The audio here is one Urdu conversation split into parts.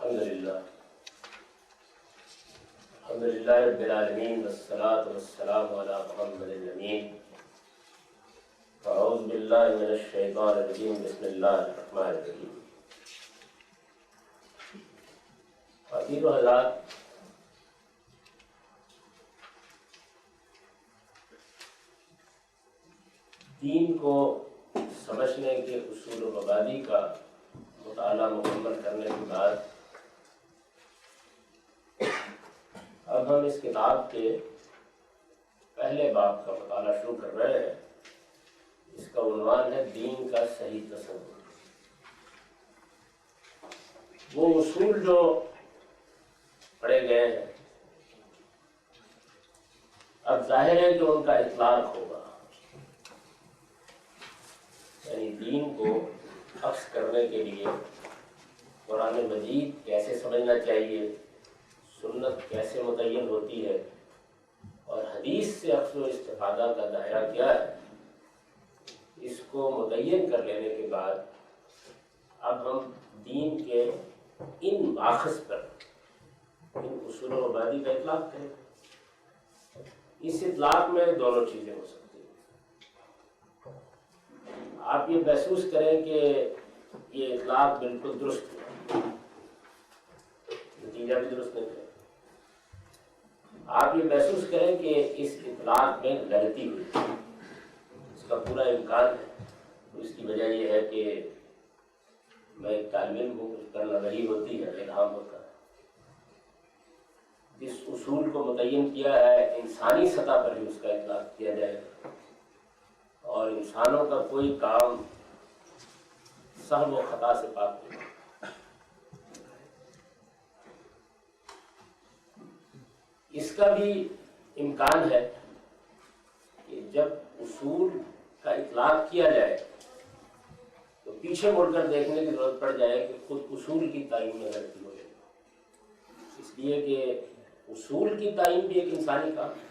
الحمدللہ رب العالمین والصلاة والسلام علی محمد الامین اعوذ باللہ من الشیطان الرجیم بسم اللہ الرحمن الرحیم۔ خواتین و حضرات، دین کو سمجھنے کے اصول و مبادی کا مطالعہ مکمل کرنے کے بعد اب ہم اس کتاب کے پہلے باب کا مطالعہ شروع کر رہے ہیں۔ اس کا عنوان ہے دین کا صحیح تصور۔ وہ اصول جو پڑھے گئے ہیں اب ظاہر ہے کہ ان کا اطلاق ہوگا، یعنی دین کو اخذ کرنے کے لیے قرآن مجید کیسے سمجھنا چاہیے، سنت کیسے متعین ہوتی ہے اور حدیث سے اخذ و استفادہ کا دائرہ کیا ہے، اس کو متعین کر لینے کے بعد اب ہم دین کے ان ماخذ پر، ان اصول و مبادی کا اطلاق کریں۔ اس اطلاق میں دونوں چیزیں ہو سکتی ہیں۔ آپ یہ محسوس کریں کہ یہ اطلاق بالکل درست ہے، نتیجہ بھی درست نہیں ہے۔ آپ یہ محسوس کریں کہ اس اطلاق میں غلطی ہوئی، اس کا پورا امکان ہے۔ اس کی وجہ یہ ہے کہ میں ایک طالب علم ہوں، اس پر نظری ہوتی ہے، الہام ہوتا ہے۔ جس اصول کو متعین کیا ہے انسانی سطح پر ہی اس کا اطلاق کیا جائے گا، اور انسانوں کا کوئی کام سہو و خطا سے پاک نہیں۔ اس کا بھی امکان ہے کہ جب اصول کا اطلاق کیا جائے تو پیچھے مڑ کر دیکھنے کی ضرورت پڑ جائے کہ خود اصول کی تعین میں غلطی ہو جائے، اس لیے کہ اصول کی تعین بھی ایک انسانی کام ہے،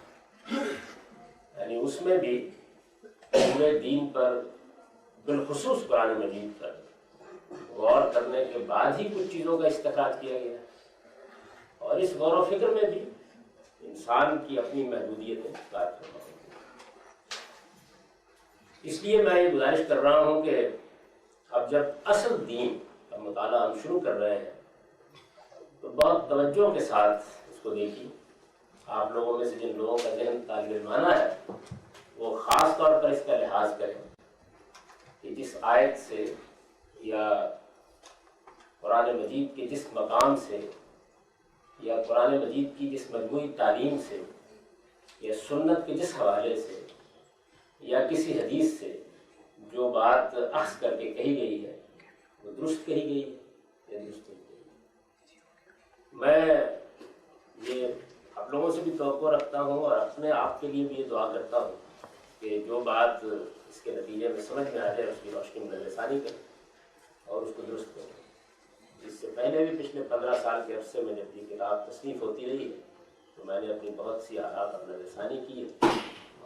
یعنی اس میں بھی پورے دین پر، بالخصوص قرآن مجید پر غور کرنے کے بعد ہی کچھ چیزوں کا استخراج کیا گیا ہے، اور اس غور و فکر میں بھی انسان کی اپنی محدودیتیں ظاہر ہوتی ہیں۔ اس لیے میں یہ گزارش کر رہا ہوں کہ اب جب اصل دین کا مطالعہ ہم شروع کر رہے ہیں تو بہت توجہ کے ساتھ اس کو دیکھیے۔ آپ لوگوں میں سے جن لوگوں کا ذہن طالب علمانہ ہے وہ خاص طور پر اس کا لحاظ کریں کہ جس آیت سے یا قرآن مجید کے جس مقام سے یا قرآن مجید کی جس مجموعی تعلیم سے یا سنت کے جس حوالے سے یا کسی حدیث سے جو بات اخذ کر کے کہی گئی ہے وہ درست کہی گئی ہے یا درست نہیں کہی گئی۔ میں یہ آپ لوگوں سے بھی توقع رکھتا ہوں اور اپنے آپ کے لیے بھی یہ دعا کرتا ہوں کہ جو بات اس کے نتیجے میں سمجھ میں آ جائے اس کی روشنی میں نظر ثانی کریں اور اس کو درست کریں۔ اس سے پہلے بھی پچھلے 15 سال کے عرصے میں جب یہ کتاب تصنیف ہوتی رہی ہے تو میں نے اپنی بہت سی آراء پر نظر ثانی کی ہے،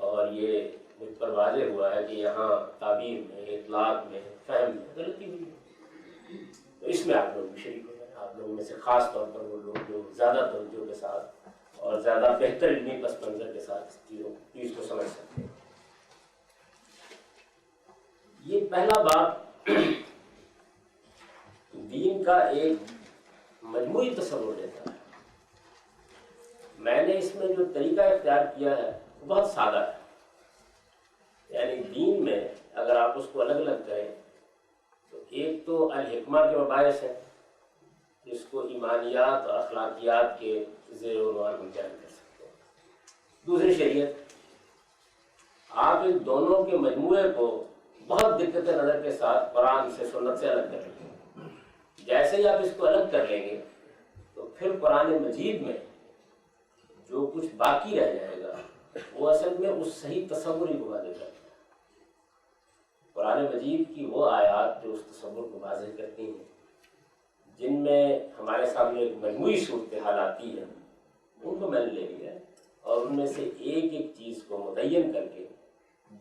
اور یہ مجھ پر واضح ہوا ہے کہ یہاں تعبیر میں، اطلاق میں، فہم میں غلطی ہوئی ہے۔ تو اس میں آپ لوگ بھی شریک ہو جائیں، آپ لوگوں میں سے خاص طور پر وہ لوگ جو زیادہ توجہ کے ساتھ اور زیادہ بہتر علمی پس منظر کے ساتھ اس چیز کو سمجھ سکتے ہیں۔ یہ پہلا باب دین کا ایک مجموعی تصور دیتا ہے۔ میں نے اس میں جو طریقہ اختیار کیا ہے وہ بہت سادہ ہے، یعنی دین میں اگر آپ اس کو الگ الگ کریں تو ایک تو الحکمہ کے مباحث ہیں جس کو ایمانیات اور اخلاقیات کے زیر عنوان ہم بیان کر سکتے ہیں۔ دوسری شریعت، آپ ان دونوں کے مجموعے کو بہت دقت نظر کے ساتھ قرآن سے، سنت سے الگ کر لیں۔ جیسے ہی آپ اس کو الگ کر لیں گے تو پھر قرآن مجید میں جو کچھ باقی رہ جائے گا وہ اصل میں اس صحیح تصور ہی کو واضح کرتا ہے۔ قرآن مجید کی وہ آیات جو اس تصور کو واضح کرتی ہیں، جن میں ہمارے سامنے ایک مجموعی صورتحال آتی ہے، ان کو میں نے لے لیا ہے اور ان میں سے ایک ایک چیز کو متعین کر کے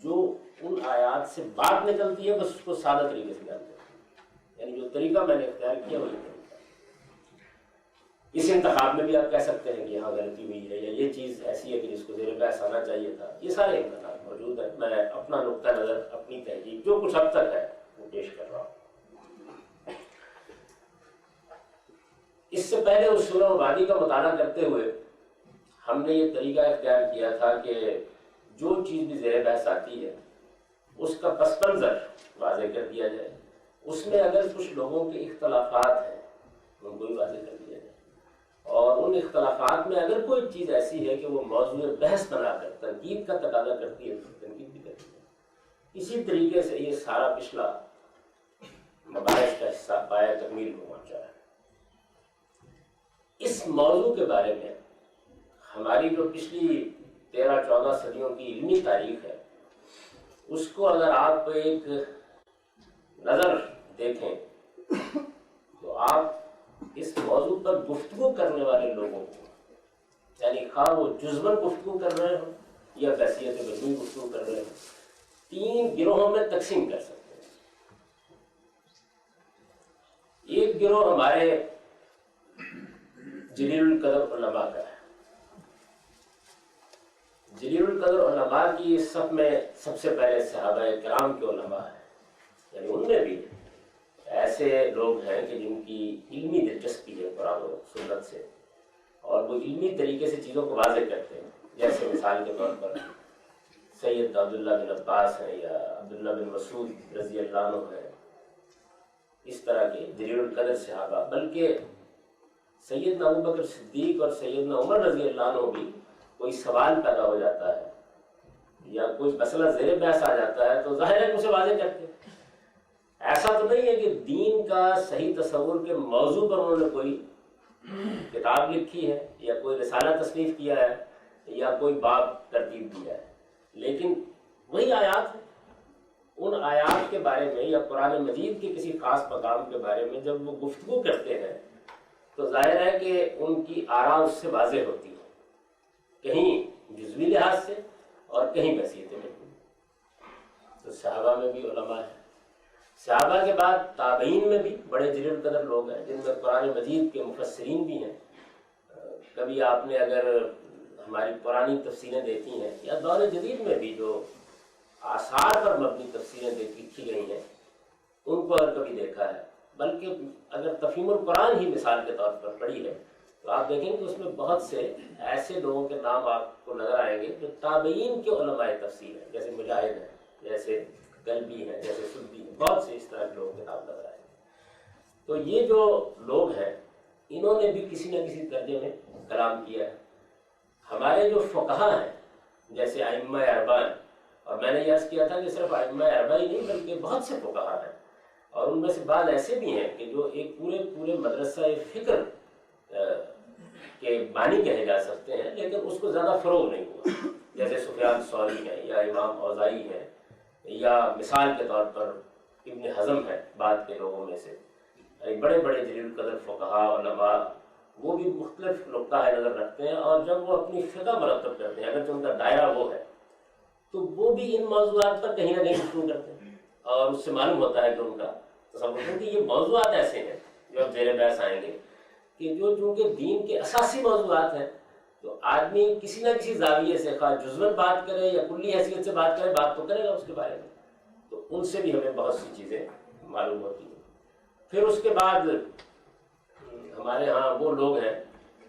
جو ان آیات سے بات نکلتی ہے بس اس کو سادہ طریقے سے بیان کرتے ہیں، یعنی جو طریقہ میں نے اختیار کیا وہی طریقہ۔ اس انتخاب میں بھی آپ کہہ سکتے ہیں کہ یہاں غلطی ہوئی ہے یا یہ چیز ایسی ہے کہ جس کو زیر بحث آنا چاہیے تھا. یہ سارے امکانات موجود ہیں. میں اپنا نقطہ نظر، اپنی تحقیق جو کچھ اب تک ہے وہ پیش کر رہا ہوں. اس سے پہلے اصول مبادی کا مطالعہ کرتے ہوئے ہم نے یہ طریقہ اختیار کیا تھا کہ جو چیز بھی زیر بحث آتی ہے اس کا پس منظر واضح کر دیا جائے. اس میں اگر کچھ لوگوں کے اختلافات ہیں ان کو بھی واضح کر دیا جائے، اور ان اختلافات میں اگر کوئی چیز ایسی ہے کہ وہ موضوع بحث بنا کر تنقید کا تقاضا کرتی ہے تو تنقید بھی کرتی ہے. اسی طریقے سے یہ سارا پچھلا مباحث کا حصہ پایا تکمیل کو پہنچا ہے. اس موضوع کے بارے میں ہماری جو پچھلی 13-14 صدیوں کی علمی تاریخ ہے اس کو اگر آپ ایک نظر دیکھیں تو آپ اس موضوع پر گفتگو کرنے والے لوگوں کو، یعنی خواہ وہ جزوًا گفتگو کر رہے ہوں یا بحثیت مجموعی گفتگو کر رہے ہوں، 3 گروہوں میں تقسیم کر سکتے ہیں. ایک گروہ ہمارے جلیل القدر علماء کا ہے. جلیل القدر علماء کی صف میں سب سے پہلے صحابہ کرام کے علماء ہیں. یعنی ان میں بھی ایسے لوگ ہیں کہ جن کی علمی دلچسپی ہے قرآن و سنت سے، اور وہ علمی طریقے سے چیزوں کو واضح کرتے ہیں. جیسے مثال کے طور پر سید عبداللہ بن عباس ہیں یا عبداللہ بن مسعود رضی اللہ عنہ ہیں. اس طرح کے جلیل القدر صحابہ، بلکہ سیدنا ابوبکر صدیق اور سیدنا عمر رضی اللہ عنہ بھی کوئی سوال پیدا ہو جاتا ہے یا کوئی مسئلہ زیر بحث آ جاتا ہے تو ظاہر ہے کہ اسے واضح کرتے ہیں. ایسا تو نہیں ہے کہ دین کا صحیح تصور کے موضوع پر انہوں نے کوئی کتاب لکھی ہے یا کوئی رسالہ تصنیف کیا ہے یا کوئی باب ترتیب دیا ہے، لیکن وہی آیات ہے. ان آیات کے بارے میں یا قرآن مجید کے کسی خاص مقام کے بارے میں جب وہ گفتگو کرتے ہیں تو ظاہر ہے کہ ان کی آراء اس سے واضح ہوتی ہے، کہیں جزوی لحاظ سے اور کہیں بحثیت میں. تو صحابہ میں بھی علماء ہیں. صحابہ کے بعد تابعین میں بھی بڑے جلیل القدر لوگ ہیں جن میں قرآن مجید کے مفسرین بھی ہیں. کبھی آپ نے اگر ہماری پرانی تفسیریں دیکھی ہیں یا دور جدید میں بھی جو آثار پر مبنی تفسیریں لکھی گئی ہیں ان کو اگر کبھی دیکھا ہے، بلکہ اگر تفہیم القرآن ہی مثال کے طور پر پڑھی ہے تو آپ دیکھیں کہ اس میں بہت سے ایسے لوگوں کے نام آپ کو نظر آئیں گے جو تابعین کے علماء تفسیر ہیں، جیسے مجاہد ہیں، جیسے قلبی ہیں، جیسے سدی ہیں. بہت سے اس طرح کے لوگوں کے نام نظر آئیں گے. تو یہ جو لوگ ہیں انہوں نے بھی کسی نہ کسی درجے میں کلام کیا ہے. ہمارے جو فقہا ہیں جیسے ائمہ اربعہ، اور میں نے یہ عرض کیا تھا کہ صرف ائمہ اربعہ ہی نہیں بلکہ بہت سے فقہا ہیں، اور ان میں سے بعض ایسے بھی ہیں کہ جو ایک پورے مدرسہ فکر کے بانی کہے جا سکتے ہیں، لیکن اس کو زیادہ فروغ نہیں ہوا. جیسے سفیان ثوری ہیں یا امام اوزاعی ہیں یا مثال کے طور پر ابن حزم ہے بعد کے لوگوں میں سے. بڑے بڑے جلیل القدر فقہا علماء وہ بھی مختلف نقطہ نظر رکھتے ہیں، اور جب وہ اپنی فقہ مرتب کرتے ہیں اگرچہ ان کا دائرہ وہ ہے تو وہ بھی ان موضوعات پر کہیں نہ کہیں گفتگو کرتے ہیں، اور اس سے معلوم ہوتا ہے کہ ان کا تصور ہے کہ یہ موضوعات ایسے ہیں جو اب زیر بحث آئیں گے کہ جو چونکہ دین کے اساسی موضوعات ہیں تو آدمی کسی نہ کسی زاویے سے خواہ جزوًا بات کرے یا کلی حیثیت سے بات کرے، بات تو کرے گا اس کے بارے میں. تو ان سے بھی ہمیں بہت سی چیزیں معلوم ہوتی ہیں. پھر اس کے بعد ہمارے ہاں وہ لوگ ہیں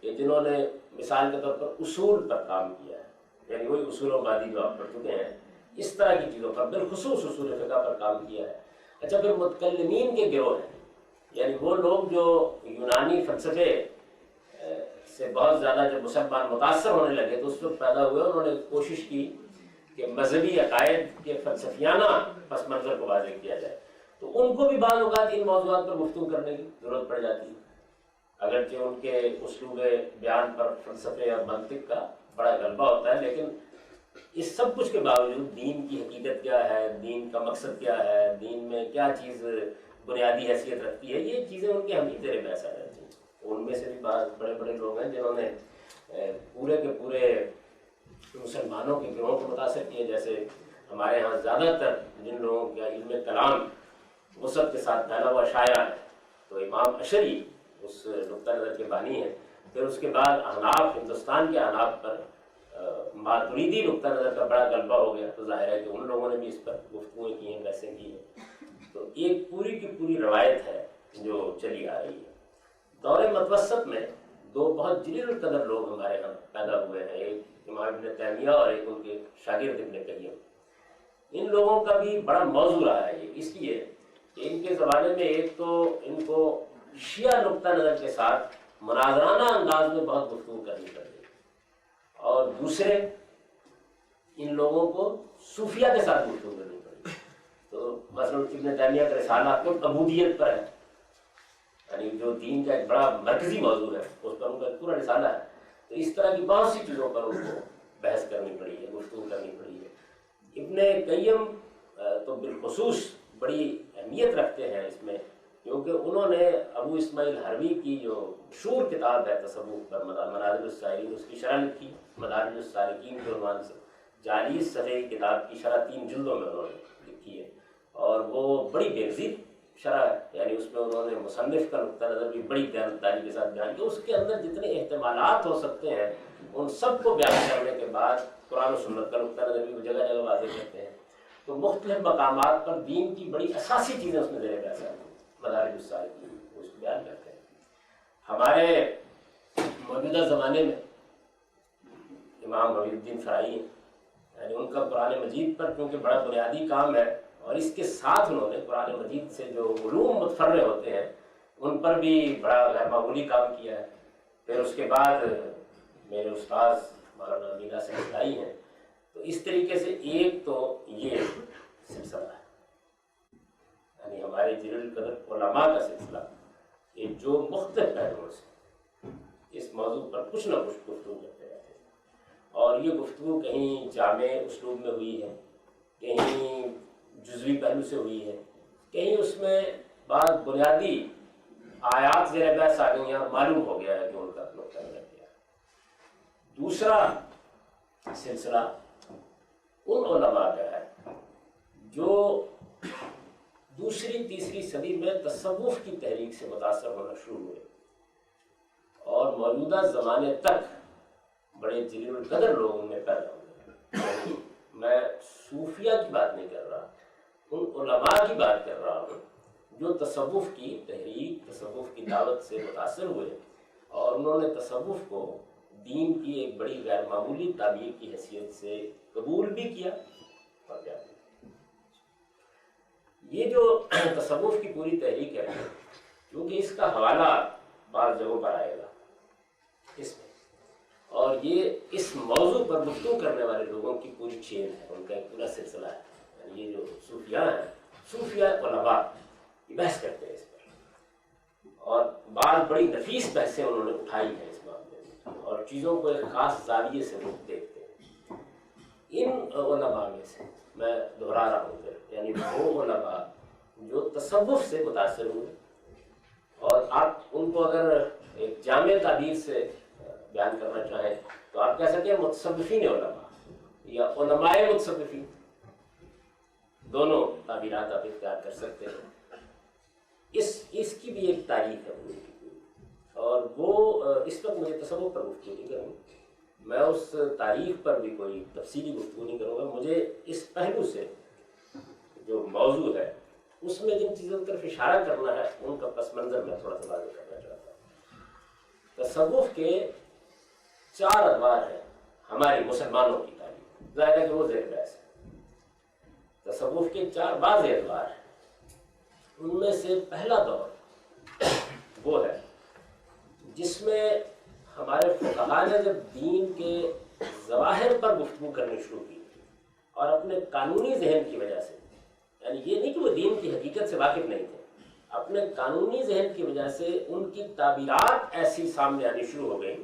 کہ جنہوں نے مثال کے طور پر اصول پر کام کیا ہے، یعنی وہی اصول و مبادی جو آپ پڑھ چکے ہیں اس طرح کی چیزوں پر، بالخصوص اصول فقہ پر کام کیا ہے. اچھا، پھر متکلمین کے گروہ ہیں، یعنی وہ لوگ جو یونانی فلسفے سے بہت زیادہ جب مسلمان متاثر ہونے لگے تو اس وقت پیدا ہوئے، انہوں نے کوشش کی کہ مذہبی عقائد کے فلسفیانہ پس منظر کو واضح کیا جائے. تو ان کو بھی بعض اوقات ان موضوعات پر گفتگو کرنے کی ضرورت پڑ جاتی ہے، اگرچہ ان کے اسلوب بیان پر فلسفے اور منطق کا بڑا غلبہ ہوتا ہے، لیکن اس سب کچھ کے باوجود دین کی حقیقت کیا ہے، دین کا مقصد کیا ہے، دین میں کیا چیز بنیادی حیثیت رکھتی ہے، یہ چیزیں ان کے ہم ہی زیر بحث آ جاتی ہیں. ان میں سے بھی بعض بڑے بڑے لوگ ہیں جنہوں نے پورے کے پورے مسلمانوں کے گروہوں کو متاثر کیے. جیسے ہمارے ہاں زیادہ تر جن لوگوں کا علم کلام وسعت کے ساتھ پھیلا ہوا شائع ہے تو امام اشعری اس نقطہ نظر کے بانی ہیں پھر اس کے بعد احناف، ہندوستان کے احناف پر ماتریدی نقطہ نظر کا بڑا غلبہ ہو گیا، تو ظاہر ہے کہ ان لوگوں نے بھی اس پر گفتگویں کی ہیں، بحثیں کی ہیں. تو ایک پوری کی پوری روایت ہے جو چلی آ رہی ہے. دور متوسط میں دو بہت جلیل القدر لوگ ہمارے یہاں پیدا ہوئے ہیں، ایک امام ابن تیمیہ اور ایک ان کے شاگرد ابن قیم. ان لوگوں کا بھی بڑا موضوع رہا ہے یہ، اس لیے کہ ان کے زمانے میں ایک تو ان کو شیعہ نقطہ نظر کے ساتھ مناظرانہ انداز میں بہت گفتگو کرنی پڑی، اور دوسرے ان لوگوں کو صوفیہ کے ساتھ گفتگو کرنی پڑی. تو مثلا ابن تیمیہ کا رسالہ خود عبودیت پر ہے، یعنی جو دین کا ایک بڑا مرکزی موضوع ہے، اس پر ان کا ایک پورا رسالہ ہے. تو اس طرح کی بہت سی چیزوں پر ان کو بحث کرنی پڑی ہے، گفتگو کرنی پڑی ہے. ابن قیم تو بالخصوص بڑی اہمیت رکھتے ہیں اس میں، کیونکہ انہوں نے ابو اسماعیل حروی کی جو مشہور کتاب ہے تصوف پر، مدارج السائرین، اس کی شرح لکھی، مدارج السالکین کے عنوان سے 40 صفحے کی کتاب کی شرح 3 جلدوں میں انہوں نے لکھی ہے، اور وہ بڑی بےنظیر شرح ہے. یعنی اس میں انہوں نے مصنف کا نقطہ نظر بھی بڑی دیانتداری کے ساتھ بیان کیا. اس کے اندر جتنے احتمالات ہو سکتے ہیں ان سب کو بیان کرنے کے بعد قرآن و سنت کا نقطہ نظر بھی وہ جگہ جگہ واضح کرتے ہیں. تو مختلف مقامات پر دین کی بڑی اساسی چیزیں اس میں زیر بحث ہیں، مدارج السالکین اس کو بیان کرتے ہیں. ہمارے موجودہ زمانے میں امام ربیع الدین فرائی ہیں، یعنی ان کا قرآن مجید پر کیونکہ بڑا بنیادی کام ہے، اور اس کے ساتھ انہوں نے قرآن مجید سے جو علوم متفرع ہوتے ہیں ان پر بھی بڑا غیر معمولی کام کیا ہے. پھر اس کے بعد میرے استاذ مولانا میرا سے اصلاحی ہیں. تو اس طریقے سے ایک تو یہ سلسلہ ہے، یعنی ہمارے جلیل القدر علماء کا سلسلہ، کہ جو مختلف پہلوؤں سے اس موضوع پر کچھ نہ کچھ گفتگو کرتے رہتے ہیں. اور یہ گفتگو کہیں جامع اسلوب میں ہوئی ہے، کہیں جزوی پہلو سے ہوئی ہے، کہیں اس میں بعض بنیادی آیات زیر بحث آ گئی ہیں اور معلوم ہو گیا ہے کہ ان کا نقطہ نظر کیا ہے. دوسرا سلسلہ ان علماء کا ہے جو دوسری تیسری صدی میں تصوف کی تحریک سے متاثر ہونا شروع ہوئے، اور موجودہ زمانے تک بڑے جلیل القدر لوگ ان میں پیدا ہوئے. میں صوفیہ کی بات نہیں کر رہا، ان علماء کی بات کر رہا ہوں جو تصوف کی تحریک، تصوف کی دعوت سے متاثر ہوئے، اور انہوں نے تصوف کو دین کی ایک بڑی غیر معمولی تعبیر کی حیثیت سے قبول بھی کیا اور کیا. یہ جو تصوف کی پوری تحریک ہے، کیونکہ اس کا حوالہ بعض جگہوں پر آئے گا اس میں، اور یہ اس موضوع پر گفتگو کرنے والے لوگوں کی پوری چین ہے، ان کا ایک پورا سلسلہ ہے. یعنی یہ جو صوفیاء ہیں، صوفیہ علماء یہ بحث کرتے ہیں اس پر، اور بعض بڑی نفیس بحثیں انہوں نے اٹھائی ہیں اس معاملے میں، اور چیزوں کو ایک خاص زاویے سے وہ دیکھتے ہیں. ان علماء میں سے میں دہرا رہا ہوں پھر، یعنی وہ علماء جو تصوف سے متاثر ہوئے، اور آپ ان کو اگر ایک جامع تعبیر سے بیان کرنا چاہیں تو آپ کہہ سکتے ہیں متصوفین علماء یا علماء متصوفین، دونوں تعبیرات آپ اختیار کر سکتے ہیں. اس کی بھی ایک تاریخ ہے پوری کی پوری، اور وہ اس وقت مجھے تصوف پر گفتگو نہیں کروں، میں اس تاریخ پر بھی کوئی تفصیلی گفتگو نہیں کروں گا. مجھے اس پہلو سے جو موضوع ہے اس میں جن چیزوں کی طرف اشارہ کرنا ہے ان کا پس منظر میں تھوڑا سا واضح کرنا چاہتا ہوں. تصوف کے 4 ادوار ہیں ہماری مسلمانوں کی تعلیم، ظاہر ہے کہ وہ زیر بحث ہے. تصوف کے 4 بعض ادوار ہیں، ان میں سے پہلا دور وہ ہے جس میں ہمارے فقہاء نے جب دین کے ظواہر پر گفتگو کرنی شروع کی، اور اپنے قانونی ذہن کی وجہ سے، یعنی یہ نہیں کہ وہ دین کی حقیقت سے واقف نہیں تھے، اپنے قانونی ذہن کی وجہ سے ان کی تعبیرات ایسی سامنے آنی شروع ہو گئی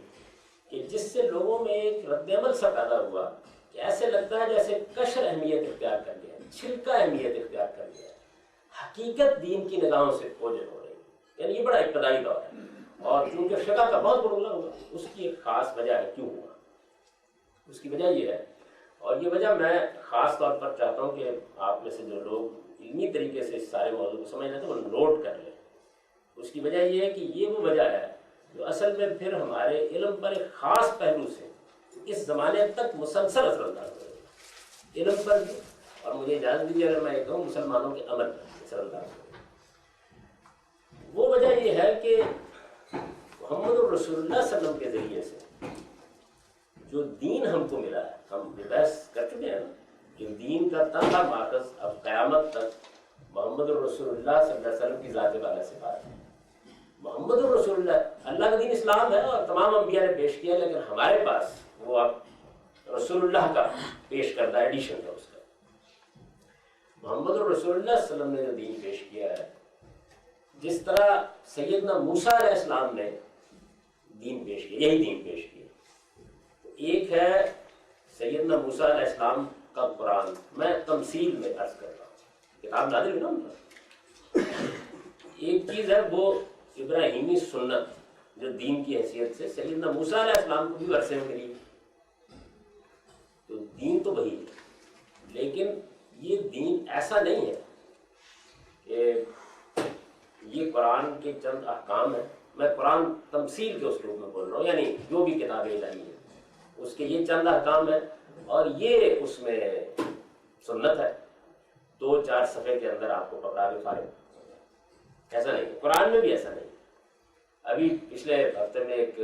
کہ جس سے لوگوں میں ایک رد عمل سا پیدا ہوا کہ ایسے لگتا ہے جیسے قشر اہمیت اختیار کر لیا، چھلکا اہمیت اختیار کر لیا، حقیقت دین کی نگاہوں سے اوجھل ہو رہی. یعنی یہ بڑا ابتدائی دور ہے، اور چونکہ فقہ کا بہت بڑا ہوگا، اس کی ایک خاص وجہ ہے کیوں ہوا. اس کی وجہ یہ ہے، اور یہ وجہ میں خاص طور پر چاہتا ہوں کہ آپ میں سے جو لوگ علمی طریقے سے اس سارے موضوع کو سمجھ رہے ہیں وہ نوٹ کر لیں. اس کی وجہ یہ ہے کہ یہ وہ وجہ ہے جو اصل میں پھر ہمارے علم پر ایک خاص پہلو سے اس زمانے تک مسلسل اثر انداز ہو رہے ہیں، علم پر بھی، اور مجھے اجازت دیجیے اگر میں یہ کہوں مسلمانوں کے عمل پر اثر انداز ہو رہے ہیں۔ وہ وجہ یہ ہے کہ محمد الرسول اللہ صلی اللہ علیہ وسلم کے ذریعے سے جو دین ہم کو ملا ہے، ہم یہ بحث کر چکے ہیں نا کہ دین کا تنہا ماخذ اب قیامت تک محمد الرسول اللہ صلی اللہ علیہ وسلم کی ذات والا صفات ہے۔ محمد الرسول اللہ کا دین اسلام ہے اور تمام انبیاء نے پیش کیا، لیکن ہمارے پاس وہ اب رسول اللہ کا پیش کردہ ایڈیشن ہے اس کا۔ محمد الرسول اللہ صلی اللہ علیہ وسلم نے جو دین پیش کیا ہے، جس طرح سیدنا موسیٰ علیہ السلام نے دین پیش کیا، یہی دین پیش کیا۔ ایک ہے سیدنا موسیٰ علیہ السلام کا قرآن، میں تمثیل میں عرض کر رہا ہوں، کتاب نازل ہوئی نا ان پر۔ ایک چیز ہے وہ ابراہیمی سنت جو دین کی حیثیت سے سیدنا موسیٰ علیہ السلام کو بھی عرصے میں ملی، تو دین تو وہی ہے، لیکن یہ دین ایسا نہیں ہے کہ یہ قرآن کے چند احکام ہیں۔ میں قرآن تمثیل کے اسلوب میں بول رہا ہوں، یعنی جو بھی کتابیں الہی ہیں اس کے یہ چند احکام ہیں اور یہ اس میں سنت ہے، 2-4 صفحے کے اندر آپ کو پکڑا کے فارغ۔ ایسا نہیں، قرآن میں بھی ایسا نہیں۔ ابھی پچھلے ہفتے میں ایک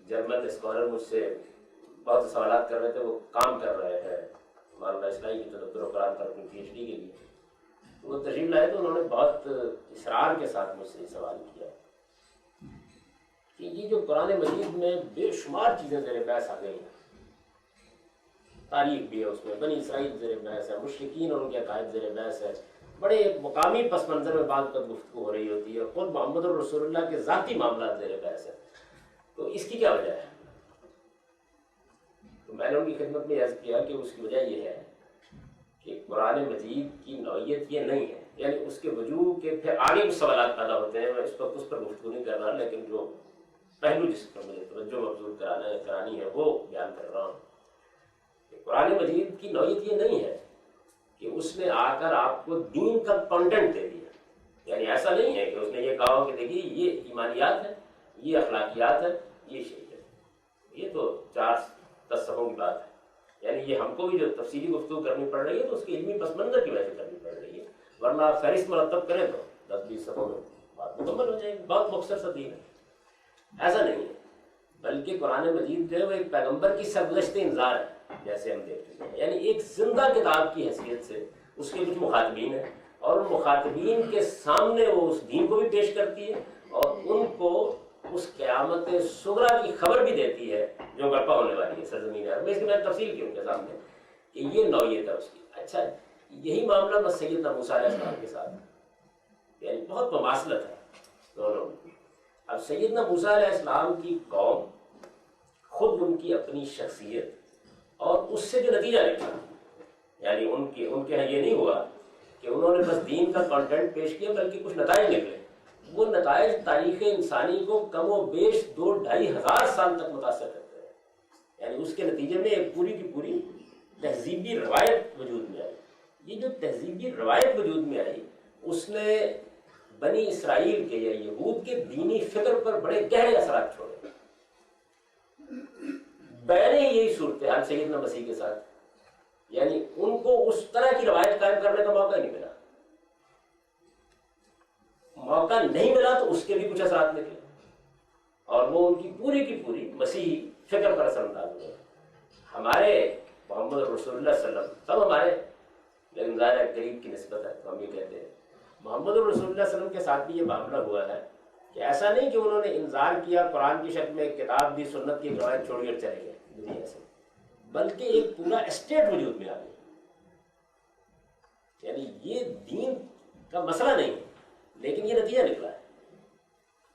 جرمن اسکالر مجھ سے بہت سوالات کر رہے تھے، وہ کام کر رہے ہیں مولانا اسلائی کی تدبر قرآن پر اپنی PhD کے لیے، وہ تشریف لائے تو انہوں نے بہت اصرار کے ساتھ مجھ سے یہ سوال کیا کہ یہ جو قرآن مجید میں بے شمار چیزیں زیر بحث آ گئی ہیں، تاریخ بھی ہے اس میں، بنی اسرائیل زیر بحث ہے، مشرکین اور ان کے عقائد زیر بحث ہے، بڑے مقامی پس منظر میں بعض کا گفتگو ہو رہی ہوتی ہے، خود محمد الرسول اللہ کے ذاتی معاملات زیر بحث ہے، تو اس کی کیا وجہ ہے؟ تو میں نے ان کی خدمت میں عرض کیا کہ اس کی وجہ یہ ہے کہ قرآن مجید کی نوعیت یہ نہیں ہے، یعنی اس کے وجوہ کے پھر آگے کچھ سوالات پیدا ہوتے ہیں، میں اس پر گفتگو نہیں کر رہا، لیکن جو پہلو جس پر مجھے توجہ مبذول کرانی ہے وہ بیان کر رہا ہوں کہ قرآن مجید کی نوعیت یہ نہیں ہے کہ اس نے آ کر آپ کو دین کا کنٹینٹ دے دیا، یعنی ایسا نہیں ہے کہ اس نے یہ کہا ہو کہ دیکھیے یہ ایمانیات ہے، یہ اخلاقیات ہے، یہ شیء ہے، یہ تو 4-10 صفحوں کی بات ہے، یعنی یہ ہم کو بھی جو تفصیلی گفتگو کرنی پڑ رہی ہے تو اس کی علمی پس منظر کی وجہ سے کرنی پڑ رہی ہے، ورنہ آپ فہرست مرتب کریں تو 10-20 صفحوں میں بات مکمل ہو جائے گی، بہت مختصر سا دین ہے۔ ایسا نہیں ہے، بلکہ قرآن مجید جو ہے وہ ایک پیغمبر کی سرگزشت انذار ہے، جیسے ہم دیکھ چکے ہیں، یعنی ایک زندہ کتاب کی حیثیت سے اس کے کچھ مخاطبین ہیں اور ان مخاطبین کے سامنے وہ اس دین کو بھی پیش کرتی ہے اور ان کو اس قیامت صغریٰ کی خبر بھی دیتی ہے جو برپا ہونے والی ہے سرزمین عرب میں۔ اس کی میں تفصیل کی ان کے سامنے کہ یہ نوعیت ہے اس کی۔ اچھا، یہی معاملہ بس سیدنا موسیٰ علیہ السلام کے ساتھ ہے، یعنی بہت مماثلت ہے دونوں۔ اب سیدنا موسیٰ علیہ السلام کی قوم خود ان کی اپنی شخصیت اور اس سے جو نتیجہ نکلا، یعنی ان کے یہاں یہ نہیں ہوا کہ انہوں نے بس دین کا کنٹینٹ پیش کیا، بلکہ کچھ نتائج نکلے۔ وہ نتائج تاریخ انسانی کو کم و بیش 2-2.5 ہزار سال تک متاثر کرتے ہیں، یعنی اس کے نتیجے میں ایک پوری کی پوری تہذیبی روایت وجود میں آئی۔ یہ جو تہذیبی روایت وجود میں آئی اس نے بنی اسرائیل کے یا یہود کے دینی فکر پر بڑے گہرے اثرات چھوڑے۔ پہلے یہی صورتحال سیدنا مسیح کے ساتھ، یعنی ان کو اس طرح کی روایت قائم کرنے کا موقع نہیں ملا، موقع نہیں ملا تو اس کے بھی کچھ اثرات نکلے اور وہ ان کی پوری مسیحی فکر پر اثر انداز ہوئے۔ ہمارے محمد رسول اللہ صلی اللہ علیہ وسلم سب ہمارے، لیکن ظاہر قریب کی نسبت ہے تو ہم یہ کہتے ہیں محمد رسول اللہ صلی اللہ علیہ وسلم کے ساتھ بھی یہ معاملہ ہوا ہے کہ ایسا نہیں کہ انہوں نے انذار کیا، قرآن کی شکل میں ایک کتاب دی، سنت کی روایت چھوڑ کر چلے گئے دنیا سے، بلکہ ایک پورا اسٹیٹ وجود میں آ گیا۔ یعنی یہ دین کا مسئلہ نہیں ہے، لیکن یہ نتیجہ نکلا ہے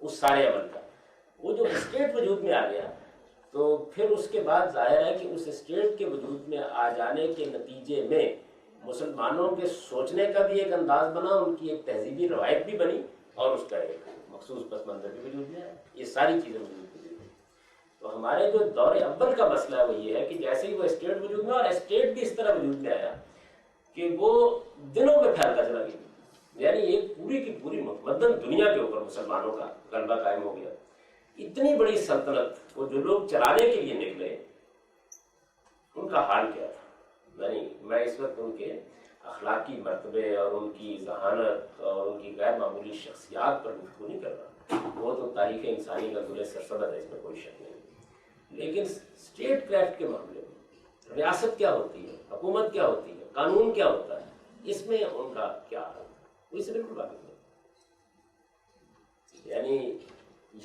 اس سارے عمل کا۔ وہ جو اسٹیٹ وجود میں آ گیا تو پھر اس کے بعد ظاہر ہے کہ اس اسٹیٹ کے وجود میں آ جانے کے نتیجے میں مسلمانوں کے سوچنے کا بھی ایک انداز بنا، ان کی ایک تہذیبی روایت بھی بنی اور اس کا ایک مخصوص پس منظر بھی وجود میں آیا۔ یہ ساری چیزیں وجود میں آئی۔ تو ہمارے جو دور اول کا مسئلہ ہے وہ یہ ہے کہ جیسے ہی وہ اسٹیٹ وجود میں، اور اسٹیٹ بھی اس طرح وجود میں آیا کہ وہ دنوں میں پھیلتا چلا گیا، یعنی ایک پوری کی پوری متمدن دنیا کے اوپر مسلمانوں کا غلبہ قائم ہو گیا۔ اتنی بڑی سلطنت کو جو لوگ چلانے کے لیے نکلے ان کا حال کیا تھا؟ یعنی میں اس وقت ان کے اخلاقی مرتبے اور ان کی ذہانت اور ان کی غیر معمولی شخصیات پر گفتگو نہیں کر رہا، وہ تو تاریخ انسانی کا گلے سرسبد ہے، اس میں کوئی شک نہیں، لیکن اسٹیٹ کرافٹ کے معاملے میں ریاست کیا ہوتی ہے، حکومت کیا ہوتی ہے، قانون کیا ہوتا ہے، اس میں ان کا کیا حال ہے، وہ اس سے بالکل واقف نہیں۔ یعنی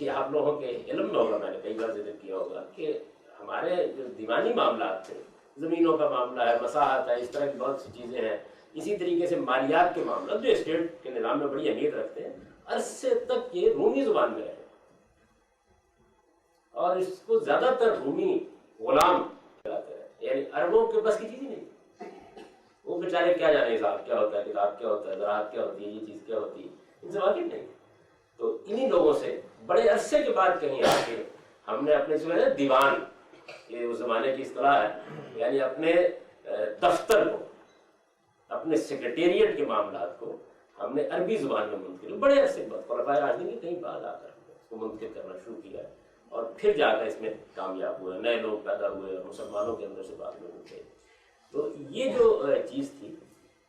یہ آپ لوگوں کے علم میں ہوگا، میں نے کئی بار ذکر کیا ہوگا کہ ہمارے جو دیوانی معاملات تھے، زمینوں کا معاملہ ہے، مساحت ہے، اس طرح کی بہت سی چیزیں ہیں، اسی طریقے سے مالیات کے معاملات جو اسٹیٹ کے نظام میں بڑی اہمیت رکھتے ہیں، عرصے تک یہ رومی زبان میں رہے اور اس کو زیادہ تر رومی غلام چلاتے رہے، یعنی عربوں کے بس کی چیز ہی نہیں، وہ بیچارے کیا جانے حساب کیا ہوتا ہے، کتاب کیا ہوتا ہے، زراعت کیا ہوتی ہے، یہ چیز کیا ہوتی ہے، ان سے واقف نہیں۔ تو انہی لوگوں سے بڑے عرصے کے بعد کہیں آ کے ہم نے اپنے جو ہے دیوان، یہ اس زمانے کی اصطلاح ہے، یعنی اپنے دفتر کو، اپنے سیکریٹریٹ کے معاملات کو ہم نے عربی زبان میں منتقل، بڑے عرصے کے بعد خلفائے راشدین کے کہیں بعد آ کر اس کو منتقل کرنا شروع کیا ہے، اور پھر جا کر اس میں کامیاب ہوئے، نئے لوگ پیدا ہوئے اور مسلمانوں کے اندر سے بعض لوگ اٹھے۔ تو یہ جو چیز تھی،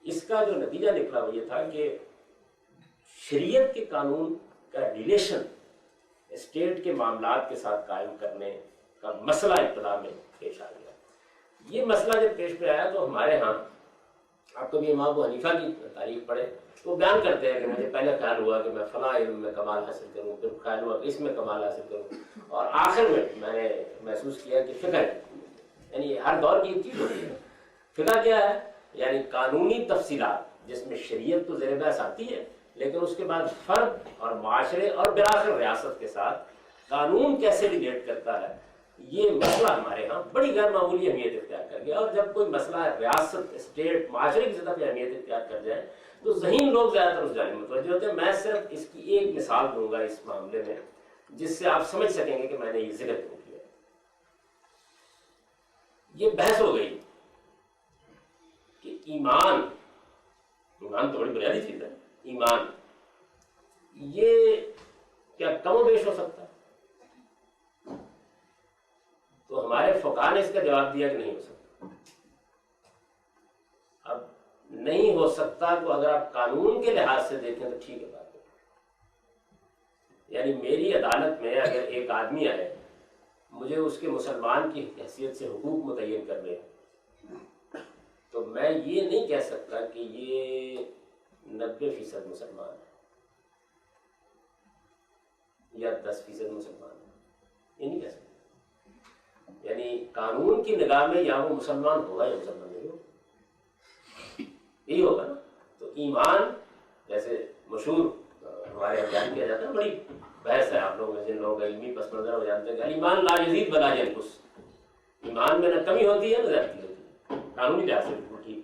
اس کا جو نتیجہ نکلا وہ یہ تھا کہ شریعت کے قانون کا ریلیشن اسٹیٹ کے معاملات کے ساتھ قائم کرنے کا مسئلہ ابتدا میں پیش آ گیا۔ یہ مسئلہ جب پیش پہ آیا تو ہمارے ہاں، آپ کبھی امام ابو حنیفہ کی تاریخ پڑھے تو وہ بیان کرتے ہیں کہ مجھے پہلے خیال ہوا کہ میں فلاں علم میں کمال حاصل کروں، پھر خیال ہوا کہ اس میں کمال حاصل کروں، اور آخر میں نے محسوس کیا کہ فقہ، یعنی ہر دور کی ایک چیز ہوتی ہے، فقہ کیا ہے؟ یعنی قانونی تفصیلات جس میں شریعت تو زیر بحث آتی ہے، لیکن اس کے بعد فرد اور معاشرے اور بالآخر ریاست کے ساتھ قانون کیسے ریلیٹ کرتا ہے، یہ مسئلہ ہمارے ہاں بڑی غیر معمولی اہمیت اختیار کر گیا۔ اور جب کوئی مسئلہ ریاست، اسٹیٹ، معاشرے کی سطح پہ اہمیت اختیار کر جائے تو ذہین لوگ زیادہ تر اس جانب متوجہ ہوتے ہیں۔ میں صرف اس کی ایک مثال دوں گا اس معاملے میں، جس سے آپ سمجھ سکیں گے کہ میں نے یہ ذکر کیوں کیا۔ یہ بحث ہو گئی کہ ایمان تو بڑی بنیادی چیز ہے، ایمان یہ کیا کم و بیش ہو سکتا ہے؟ تو ہمارے فقہاء نے اس کا جواب دیا کہ نہیں ہو سکتا۔ اب نہیں ہو سکتا تو اگر آپ قانون کے لحاظ سے دیکھیں تو ٹھیک ہے بات ہے، یعنی میری عدالت میں اگر ایک آدمی آئے، مجھے اس کے مسلمان کی حیثیت سے حقوق متعین کر لے، تو میں یہ نہیں کہہ سکتا کہ یہ 90% مسلمان ہے یا 10% مسلمان ہے، یہ نہیں کہہ سکتا۔ یعنی قانون کی نگاہ میں یا وہ مسلمان ہوگا یا مسلمان نہیں ہوگا، یہی ہوگا نا۔ تو ایمان جیسے مشہور ہمارے یہاں بیان کیا جاتا ہے، بڑی بحث ہے، آپ لوگوں میں جن لوگوں کا علمی پس منظر ہو جانتے ہیں کہ ایمان لا یزید ولا ینقص، ایمان میں نہ کمی ہوتی ہے نہ زیادتی ہوتی ہے، قانونی لحاظ سے بالکل ٹھیک،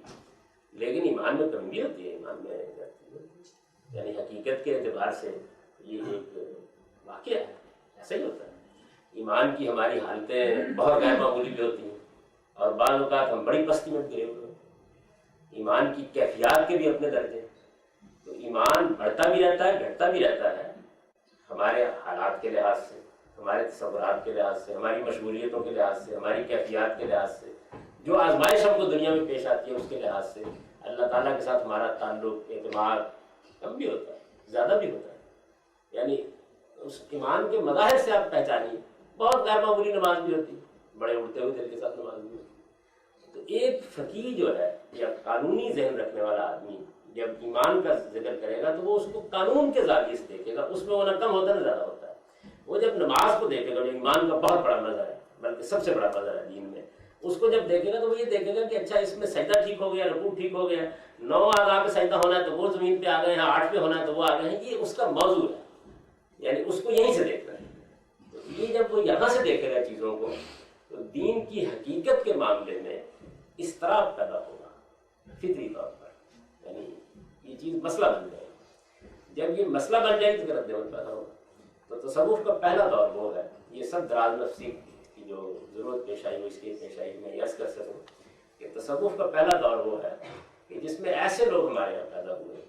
لیکن ایمان میں کمی بھی ہوتی ہے، ایمان میں زیادتی ہوتی ہے، یعنی حقیقت کے اعتبار سے یہ ایک واقعہ ہے، ایسا ہی ہوتا ہے۔ ایمان کی ہماری حالتیں بہت غیر معمولی بھی ہوتی ہیں، اور بعض اوقات ہم بڑی پستی میں گرے ہوئے ہیں۔ ایمان کی کیفیات کے بھی اپنے درجے ہیں، تو ایمان بڑھتا بھی رہتا ہے، گھٹتا بھی رہتا ہے، ہمارے حالات کے لحاظ سے، ہمارے تصورات کے لحاظ سے، ہماری مشغولیتوں کے لحاظ سے، ہماری کیفیات کے لحاظ سے، جو آزمائش ہم کو دنیا میں پیش آتی ہے اس کے لحاظ سے، اللہ تعالیٰ کے ساتھ ہمارا تعلق، اعتماد کم بھی ہوتا ہے، زیادہ بھی ہوتا ہے۔ یعنی اس ایمان کے مظاہر سے آپ پہچانیے، بہت غیر معمولی نماز بھی ہوتی ہے، بڑے اڑتے ہوئے دل کے ساتھ نماز بھی ہوتی ہے۔ تو ایک فقیہ جو ہے یا قانونی ذہن رکھنے والا آدمی جب ایمان کا ذکر کرے گا تو وہ اس کو قانون کے زاویے سے دیکھے گا، اس میں وہ نہ کم ہوتا نہ زیادہ ہوتا ہے۔ وہ جب نماز کو دیکھے گا، جو ایمان کا بہت بڑا مظہر ہے، بلکہ سب سے بڑا مظہر ہے دین میں، اس کو جب دیکھے گا تو وہ یہ دیکھے گا کہ اچھا اس میں سجدہ ٹھیک ہو گیا، رکوع ٹھیک ہو گیا، 9 اعضاء پہ سجدہ ہونا ہے تو وہ زمین پہ آ گئے ہیں، 8 پہ ہونا ہے تو وہ آ گئے ہیں، یہ اس کا موضوع ہے، یعنی اس کو یہیں سے دیکھنا ہے۔ تو یہ جب وہ یہاں سے دیکھے گا چیزوں کو تو دین کی حقیقت کے معاملے میں اضطراب پیدا ہوگا فطری طور پر، یعنی یہ چیز مسئلہ بن جائے گی۔ جب یہ مسئلہ بن جائے گی تو رد عمل پیدا ہوگا۔ تو تصوف کا پہلا دور وہ ہے، یہ سب دراز نفسی کی جو ضرورت پیش آئی وہ اس لیے پیش آئی میں عرض کر سکوں کہ تصوف کا پہلا دور وہ ہے کہ جس میں ایسے لوگ ہمارے یہاں پیدا ہوئے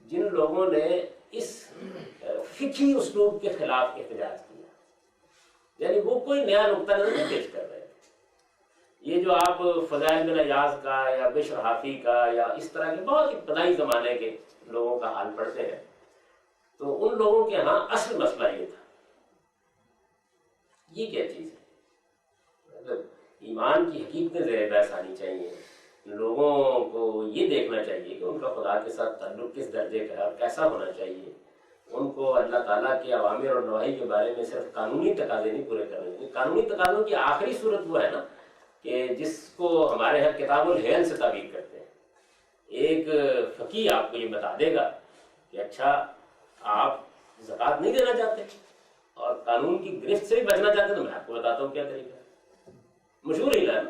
جن لوگوں نے اس فقہی اسلوب کے خلاف احتجاج کیا، یعنی وہ کوئی نیا نقطہ نظر نہیں پیش کر رہے. یہ جو آپ فضائل بن ایاز کا یا بشر حافی کا یا اس طرح کے بہت ابتدائی زمانے کے لوگوں کا حال پڑھتے ہیں تو ان لوگوں کے ہاں اصل مسئلہ یہ تھا. یہ کیا چیز ہے؟ مطلب ایمان کی حقیقتیں زیر بحث آنی چاہیے. لوگوں کو یہ دیکھنا چاہیے کہ ان کا خدا کے ساتھ تعلق کس درجے کا ہے اور کیسا ہونا چاہیے. ان کو اللہ تعالیٰ کے اوامر اور نواہی کے بارے میں صرف قانونی تقاضے نہیں پورے کرنے چاہیے. قانونی تقاضوں کی آخری صورت وہ ہے نا کہ جس کو ہمارے یہاں کتاب الحیل سے تعبیر کرتے ہیں. ایک فقیہ آپ کو یہ بتا دے گا کہ اچھا آپ زکوٰۃ نہیں دینا چاہتے اور قانون کی گرفت سے بھی بچنا چاہتے تو میں آپ کو بتاتا ہوں کیا طریقہ ہے. مشہور ہی ہے نا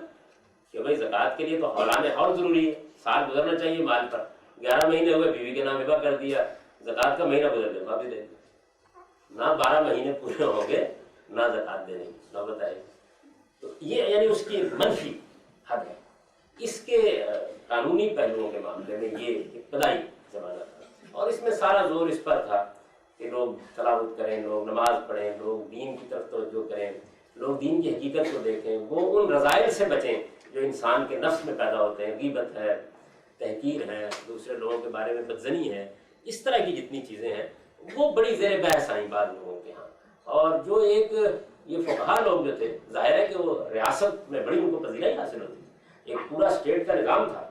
کہ بھائی زکوٰۃ کے لیے تو حولان حول ضروری ہے. سال گزرنا چاہیے مال پر. 11 مہینے ہوئے بیوی کے نام ہبہ کر دیا, زکوٰۃ کا مہینہ گزر گیا واپس دے نہ 12 مہینے پورے ہوں گے نہ زکوٰۃ دینے کی نہ بتائے. تو یہ یعنی اس کی منفی حد ہے. اس کے قانونی پہلوؤں کے معاملے میں یہ ابتدائی زمانہ تھا اور اس میں سارا زور اس پر تھا کہ لوگ تلاوت کریں, لوگ نماز پڑھیں, لوگ دین کی طرف توجہ کریں, لوگ دین کی حقیقت کو دیکھیں, وہ ان رذائل سے بچیں جو انسان کے نفس میں پیدا ہوتے ہیں. غیبت ہے, تحقیر ہے, دوسرے لوگوں کے بارے میں بدزنی ہے, اس طرح کی جتنی چیزیں ہیں وہ بڑی زیر بحث آئیں بعض لوگوں کے ہاں. اور جو ایک یہ فقہا لوگ جو تھے ظاہر ہے کہ وہ ریاست میں بڑی ان کو پذیرائی حاصل ہوتی. ایک پورا اسٹیٹ کا نظام تھا.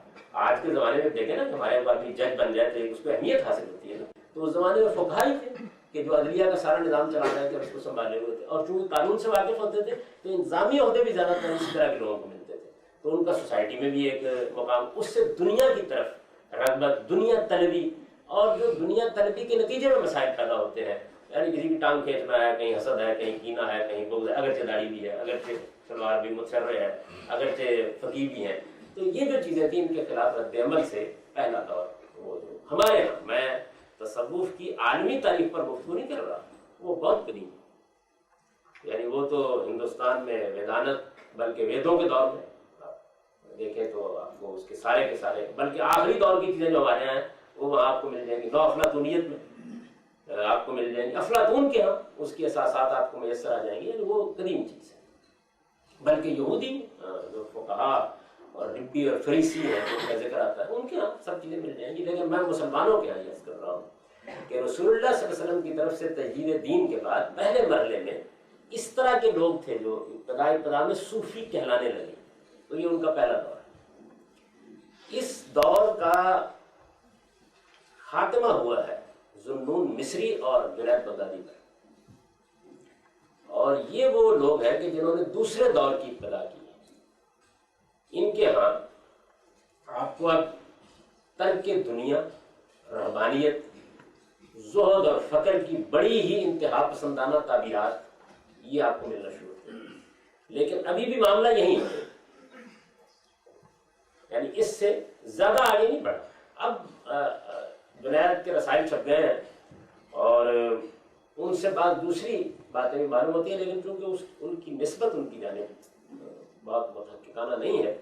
آج کے زمانے میں دیکھیں نا کہ ہمارے پاس بھی جج بن جائے تو اس کو اہمیت حاصل ہوتی ہے نا. تو اس زمانے میں فقہا ہی تھے کہ جو عدلیہ کا سارا نظام چلا رہے تھے اس کو سنبھالے ہوئے تھے اور چونکہ قانون سے واقف ہوتے تھے تو انتظامی عہدے بھی زیادہ تر اس طرح کے لوگوں کو ملتے تھے. تو ان کا سوسائٹی میں بھی ایک مقام. اس سے دنیا کی طرف رغبت, دنیا طلبی, اور جو دنیا طلبی کے نتیجے میں مسائل پیدا ہوتے ہیں. یعنی کسی کی ٹانگ کھینچنا ہے, کہیں حسد ہے, کہیں کینہ ہے, کہیں بغض ہے, اگرچہ داڑھی بھی ہے, اگرچہ سلوار بھی متشرع ہے, اگرچہ فقیر بھی ہیں. تو یہ جو چیزیں تھیں ان کے خلاف رد عمل سے پہلا دور وہ جو ہمارے یہاں, میں تصوف کی عالمی تاریخ پر گفتگو نہیں کر رہا, وہ بہت قدیم, یعنی وہ تو ہندوستان میں ویدانت بلکہ ویدوں کے دور میں دیکھیں تو آپ کو اس کے سارے بلکہ آخری دور کی چیزیں جو ہمارے یہاں ہیں وہ وہاں آپ کو مل جائیں گی. نو افلاطونیت میں آپ کو مل جائیں گی. افلاطون کے ہاں اس کی اساسات آپ کو میسر آ جائیں گی. یعنی وہ قدیم چیز ہے. بلکہ یہودی جو فقہا اور ربی اور فریسی ہیں ان کا ذکر آتا ہے ان کے ہاں سب چیزیں مل جائیں گی. لیکن میں مسلمانوں کے ہاں عرض کر رہا ہوں کہ رسول اللہ صلی اللہ علیہ وسلم کی طرف سے تجدید دین کے بعد پہلے مرحلے میں اس طرح کے لوگ تھے جو ابتدا میں صوفی کہلانے لگے. تو یہ ان کا پہلا دور ہے. اس دور کا خاتمہ ہوا ہے ذوالنون مصری اور جنید بغدادی پر. اور یہ وہ لوگ ہیں کہ جنہوں نے دوسرے دور کی ابتدا کی. ان کے ہاں آپ کو اب ترک دنیا, رہبانیت, زہد اور فقر کی بڑی ہی انتہا پسندانہ تعبیرات یہ آپ کو ملنا شروع ہوتے ہیں. لیکن ابھی بھی معاملہ یہی ہے, یعنی اس سے زیادہ آگے نہیں بڑھا. اب جنید کے رسائل چھپ گئے ہیں اور ان سے بعض دوسری باتیں بھی معلوم ہوتی ہیں, لیکن چونکہ ان کی نسبت ان کی جانب بہت محققانہ نہیں ہے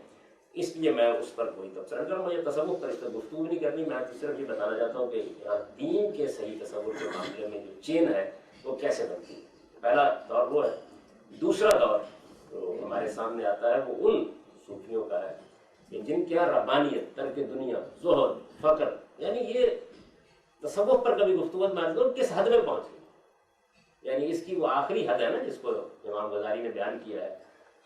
اس لیے میں اس پر کوئی تبصرہ نہیں کروں. مجھے تصور پر اس پر گفتگو نہیں کرنی. میں صرف یہ بتانا چاہتا ہوں کہ یہاں دین کے صحیح تصور کے معاملے میں جو چین ہے وہ کیسے بنتی ہے. پہلا دور وہ ہے. دوسرا دور جو ہمارے سامنے آتا ہے وہ ان صوفیوں کا ہے کہ جن کے یہاں رحمانیت, ترک دنیا, زہد, فقر, یعنی یہ تصوف پر کبھی گفتگو میں کس حد میں پہنچ گئی. یعنی اس کی وہ آخری حد ہے نا جس کو امام غزالی نے بیان کیا ہے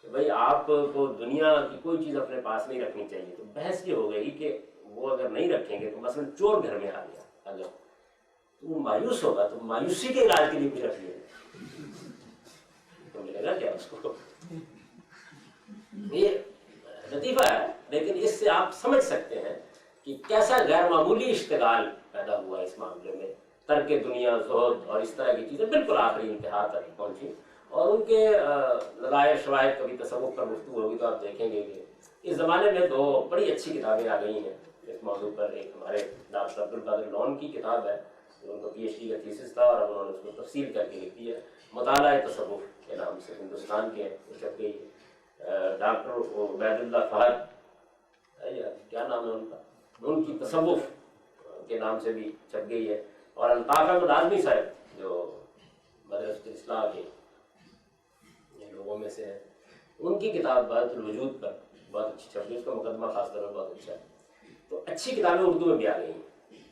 کہ بھائی آپ کو دنیا کی کوئی چیز اپنے پاس نہیں رکھنی چاہیے. تو بحث یہ ہو گئی کہ وہ اگر نہیں رکھیں گے تو مثلا چور گھر میں آ گیا, اگر تو وہ مایوس ہوگا تو مایوسی کے علاج کے لیے بھی رکھ لے تو ملے گا کیا اس کو. یہ لطیفہ ہے لیکن اس سے آپ سمجھ سکتے ہیں کہ کیسا غیر معمولی اشتغال پیدا ہوا اس معاملے میں. ترک دنیا, زہد اور اس طرح کی چیزیں بالکل آخری انتہا تک پہنچی. اور ان کے لذائر شوائد کبھی تصوف پر گفتگو ہوگی تو آپ دیکھیں گے کہ اس زمانے میں 2 بڑی اچھی کتابیں آ گئی ہیں اس موضوع پر. ایک ہمارے ڈاکٹر عبدالقادر لون کی کتاب ہے جو ان کا پی ایچ ڈی کا تھیسس تھا اور اب انہوں نے اس کو تفصیل کر کے لکھی ہے, مطالعہ تصوف کے نام سے, ہندوستان کے چھپ گئی. ڈاکٹر عبید اللہ فہد کیا نام ہے ان کا, ان کی تصوف کے نام سے بھی چھپ گئی ہے. اور الطاف احمد اعظمی صاحب جو مدرسۃ الاصلاح کے لوگوں میں سے ہیں. ان کی کتاب وحدت الوجود پر بہت اچھی چھپی، اس کا مقدمہ خاص طور پر بہت اچھا ہے. تو اچھی کتابیں اردو میں بھی آ گئی ہیں.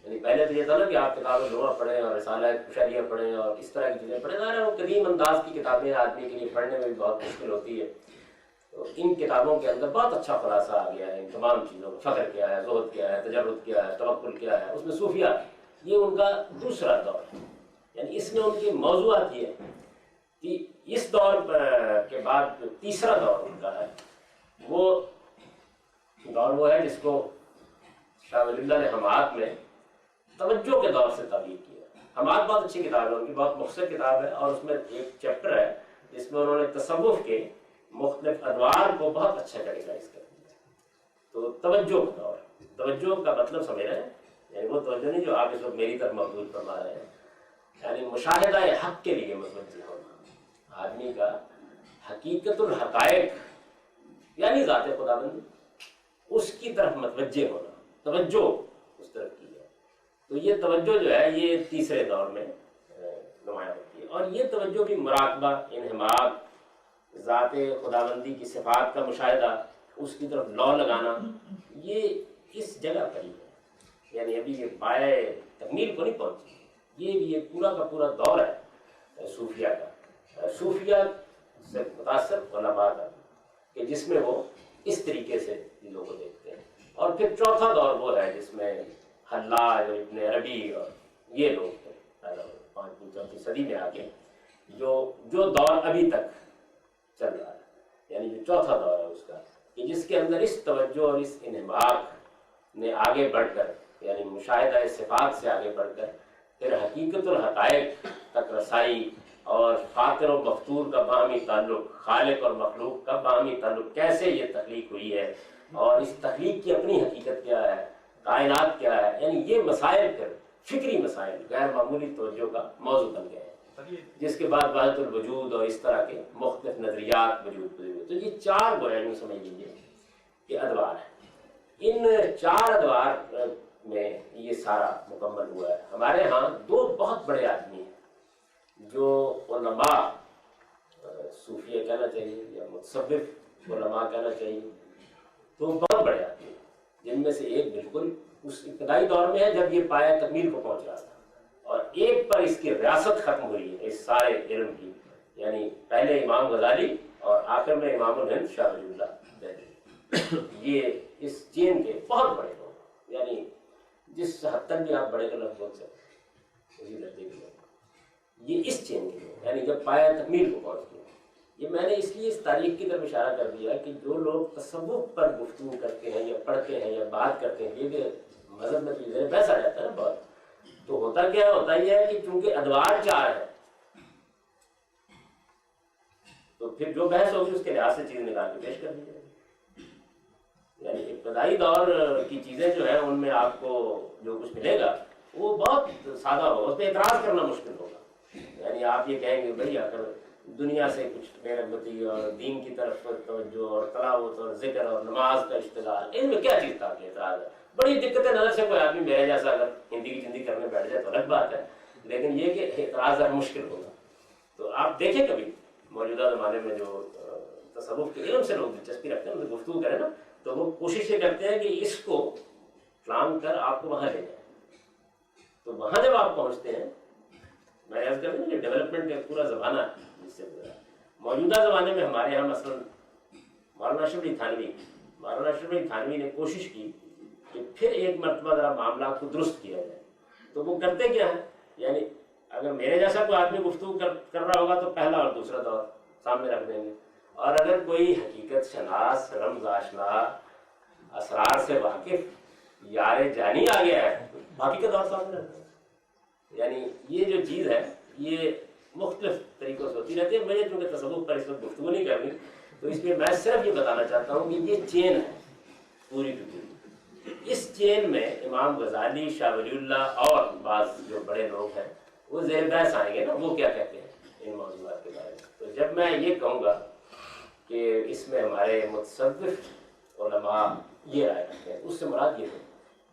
یعنی پہلے تو یہ تھا نا کہ آپ کتاب لغہ پڑھیں اور رسالہ کشریہ پڑھیں اور اس طرح کی چیزیں پڑھیں. ظاہر ہے وہ قدیم انداز کی کتابیں آدمی کے لیے پڑھنے میں بھی بہت مشکل ہوتی ہے. تو ان کتابوں کے اندر بہت اچھا خلاصہ آ گیا ہے ان تمام چیزوں کا. فقر کیا ہے، زہد کیا ہے، تجرد کیا ہے، توکل کیا ہے، اس میں صوفیہ، یہ ان کا دوسرا دور ہے. یعنی اس میں ان کے موضوعات یہ ہے کہ اس دور کے بعد جو تیسرا دور ان کا ہے وہ دور وہ ہے جس کو شاہ ولی اللہ نے حماعت میں توجہ کے دور سے تعبیر کیا. حماعت بہت اچھی کتاب ہے، ان کی بہت مختصر کتاب ہے، اور اس میں ایک چیپٹر ہے جس میں انہوں نے تصوف کے مختلف ادوار کو بہت اچھا کیٹیگرائز کر دیا. تو توجہ کا دور، توجہ کا مطلب سمجھ رہے ہیں، یعنی وہ توجہ نہیں جو آپ اس وقت میری طرف مبذول فرما رہے ہیں، یعنی مشاہدہ حق کے لیے متوجہ ہونا، آدمی کا حقیقت الحقائق یعنی ذات خداوندی اس کی طرف متوجہ ہونا، توجہ اس طرف کی ہے. تو یہ توجہ جو ہے یہ تیسرے دور میں نمایاں ہوتی ہے. اور یہ توجہ بھی مراقبہ، انہماک، ذات خداوندی کی صفات کا مشاہدہ، اس کی طرف لو لگانا، یہ اس جگہ پر ہی ہے. یعنی ابھی یہ پائے تکمیل کو نہیں پہنچی. یہ بھی ایک پورا کا پورا دور ہے صوفیہ کا، صوفیہ سے متاثر علماء کا، کہ جس میں وہ اس طریقے سے چیزوں کو دیکھتے ہیں. اور پھر چوتھا دور وہ ہے جس میں حلاج اور ابن عربی اور یہ لوگ تھے 5ویں 4ویں صدی میں آ کے، جو دور ابھی تک چل رہا ہے. یعنی جو چوتھا دور ہے اس کا، کہ جس کے اندر اس توجہ اور اس انہماک نے آگے بڑھ کر، یعنی مشاہدہ صفات سے آگے بڑھ کر پھر حقیقت الحقائق تک رسائی، اور فاطر و مفطور کا باہمی تعلق، خالق اور مخلوق کا باہمی تعلق، کیسے یہ تخلیق ہوئی ہے اور اس تخلیق کی اپنی حقیقت کیا ہے، کائنات کیا ہے. یعنی یہ مسائل پھر فکری مسائل غیر معمولی توجہ کا موضوع بن گئے ہیں، جس کے بعد وحدت الوجود اور اس طرح کے مختلف نظریات وجود گزرے. تو یہ چار گویا سمجھ لیجیے کہ ادوار ہیں. ان چار ادوار میں یہ سارا مکمل ہوا ہے. ہمارے ہاں دو بہت بڑے آدمی ہیں جو علماء، صوفیہ کہنا چاہیے یا متصوف علماء کہنا چاہیے، تو بہت بڑے آدمی ہیں، جن میں سے ایک بالکل اس ابتدائی دور میں ہے جب یہ پایا تکمیل کو پہنچ رہا تھا، اور ایک پر اس کی ریاست ختم ہوئی ہے اس سارے علم کی. یعنی پہلے امام غزالی اور آخر میں امام الہند شاہ ولی اللہ دہلوی. یہ اس چین کے بہت بڑے لوگ، یعنی جس حد تک بھی آپ بڑے کا لفظ بول سکتے اسی درجے کے لوگ، یہ اس چین کے لوگ، یعنی جب پایا تکمیل کو پہنچ گئے. یہ میں نے اس لیے اس تاریخ کی طرف اشارہ کر دیا کہ جو لوگ تصوف پر گفتگو کرتے ہیں یا پڑھتے ہیں یا بات کرتے ہیں، یہ کہ مذہب میں تو زیر بحث آ جاتا ہے نا بہت. تو ہوتا کیا ہوتا یہ ہے کہ چونکہ ادوار چار ہیں تو پھر جو بحث ہوگی اس کے لحاظ سے چیز نکال کے پیش کر دی جائے گی. یعنی ابتدائی دور کی چیزیں جو ہیں ان میں آپ کو جو کچھ ملے گا وہ بہت سادہ ہوگا، اس پہ اعتراض کرنا مشکل ہوگا. یعنی آپ یہ کہیں گے بھائی اگر دنیا سے کچھ بے رغبتی اور دین کی طرف توجہ اور تلاوت اور ذکر اور نماز کا اشتغال، ان میں کیا چیز کا اعتراض ہے؟ بڑی دقت نظر سے کوئی آدمی میرے جیسا اگر ہندی کی زندگی کرنے بیٹھ جائے تو الگ بات ہے، لیکن یہ کہ اعتراض ہے مشکل ہوگا. تو آپ دیکھیں کبھی موجودہ زمانے میں جو تصوف کے علم سے لوگ دلچسپی رکھتے ہیں ان سے گفتگو کریں نا، تو وہ کوشش یہ کرتے ہیں کہ اس کو پلان کر آپ کو وہاں لے جائیں. تو وہاں جب آپ پہنچتے ہیں، میں عرض کر دوں کہ ڈیولپمنٹ کا پورا زمانہ جس سے گزرا. موجودہ زمانے میں ہمارے یہاں مثلا مولانا اشرف علی تھانوی نے کوشش کی کہ پھر ایک مرتبہ ذرا معاملات کو درست کیا جائے. تو وہ کرتے کیا ہے، یعنی اگر میرے جیسا کوئی آدمی گفتگو کر رہا ہوگا تو پہلا اور دوسرا دور سامنے رکھ دیں گے، اور اگر کوئی حقیقت شناس، رمز آشنا، اسرار سے واقف یار جانی آ گیا ہے تو باقی کا دور سامنے رکھ دیں گے. یعنی یہ جو چیز ہے یہ مختلف طریقوں سے ہوتی رہتی ہے. مجھے چونکہ تصوف پر اس وقت گفتگو نہیں کرنی، تو اس لیے میں صرف یہ بتانا چاہتا ہوں کہ یہ چین ہے پوری کی پوری. اس چین میں امام غزالی، شاہ ولی اللہ اور بعض جو بڑے لوگ ہیں وہ زیر بحث آئیں گے نا، وہ کیا کہتے ہیں ان موضوعات کے بارے میں. تو جب میں یہ کہوں گا کہ اس میں ہمارے متصوف علماء یہ رائے رکھتے ہیں، اس سے مراد یہ ہے،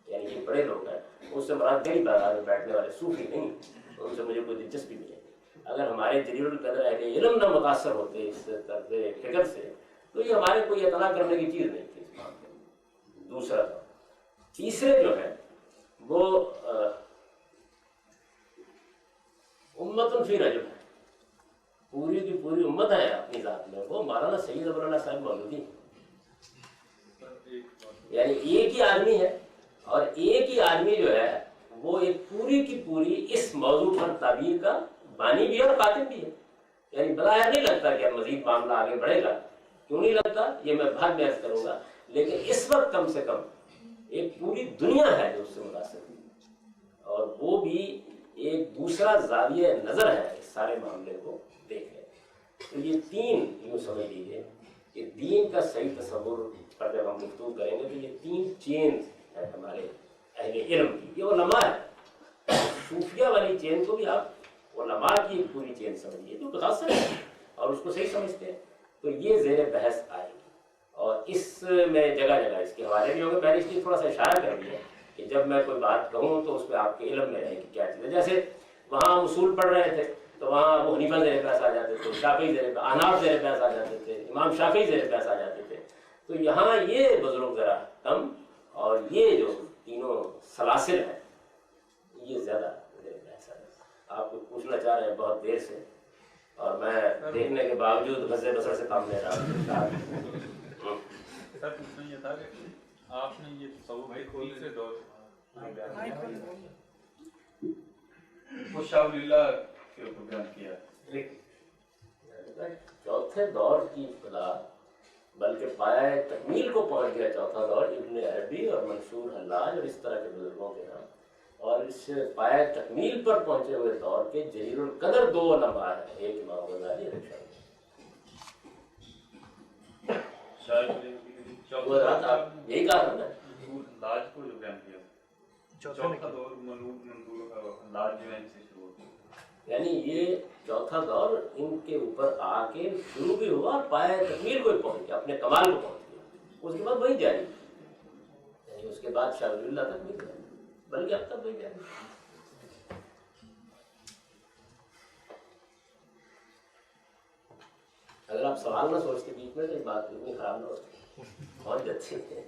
یعنی یہ بڑے لوگ ہیں، اس سے مراد گلی بازار میں بیٹھنے والے صوفی نہیں، ان سے مجھے کوئی دلچسپی نہیں ہے. اگر ہمارے جلیل القدر اہل علم نہ متاثر ہوتے اس طرز فکر سے تو یہ ہمارے کوئی اطلاع کرنے کی چیز نہیں تھی اس معاملے میں. دوسرا تھا. تیسرے جو ہے وہ امت فی رجب ہے، پوری کی پوری امت ہے اپنی ذات میں. وہ مولانا سید ابر اللہ صاحب مولودی، یعنی ایک ہی آدمی ہے، اور ایک ہی آدمی جو ہے وہ ایک پوری کی پوری اس موضوع پر تعبیر کا بانی بھی ہے اور کاتب بھی ہے. یعنی بظاہر نہیں لگتا کہ اب مزید معاملہ آگے بڑھے گا، کیوں نہیں لگتا یہ میں بعد میں عرض کروں گا، لیکن اس وقت کم سے کم ایک پوری دنیا ہے جو اس سے متاثر ہوئی، اور وہ بھی ایک دوسرا زاویہ نظر ہے اس سارے معاملے کو دیکھیں. تو یہ تین یوں سمجھ لیجیے کہ دین کا صحیح تصور پر جب ہم گفتگو کریں گے تو یہ تین چینز ہیں ہمارے اہل علم کی. یہ علماء ہے، صوفیہ والی چین کو بھی آپ علماء کی ایک پوری چین سمجھیے جو متاثر ہے اور اس کو صحیح سمجھتے ہیں. تو یہ زیر بحث آئے گی، اور اس میں جگہ جگہ اس کے حوالے بھی ہوں گے. میں نے اس لیے تھوڑا سا اشارہ کر دیا کہ جب میں کوئی بات کہوں تو اس پہ آپ کے علم میں رہے کہ کیا چیز ہے. جیسے وہاں ہم اصول پڑھ رہے تھے تو وہاں ابو حنیفہ زیر بحث آ جاتے تھے، شافعی زیر احناف زیر بحث آ جاتے تھے، امام شافعی زیر بحث آ جاتے تھے. تو یہاں یہ بزرگ ذرا کم، اور یہ جو تینوں سلاسل ہیں یہ زیادہ زیر بحث آ جاتے. آپ کو پوچھنا چاہ رہے ہیں بہت دیر سے، اور میں دیکھنے کے باوجود غض بصر سے کام لے رہا ہوں. سر پوچھنا یہ تھا کہ آپ نے یہ تصوف تیسرے دور وہ شاہ ولی اللہ کے اوپر بیان کیا. چوتھے دور کی ابتدا بلکہ پایہ تکمیل کو پہنچ گیا چوتھا دور ابن عربی اور منصور حلاج اور اس طرح کے بزرگوں کے نام. اور اس پایہ تکمیل پر پہنچے ہوئے دور کے جلیل القدر دو علماء ہیں، ایک امام غزالی اور ایک یہی کہا نا لاج کو جو بیان کیا چوتھا دور لاج جو ہے ان سے شروع ہوتا ہے. یعنی یہ چوتھا دور ان کے اوپر آ کے شروع بھی ہوا اور پایہ تکمیل کو پہنچ گیا، اپنے کمال کو پہنچ گیا. اس کے بعد وہی جاری، یعنی اس کے بعد شاہ ولی اللہ تک بھی جاری، بلکہ اب تک وہی جاری. اگر آپ سوال نہ سوچتے بیچ میں تو یہ بات اتنی خراب نہ ہوتی، بہت اچھی ہے.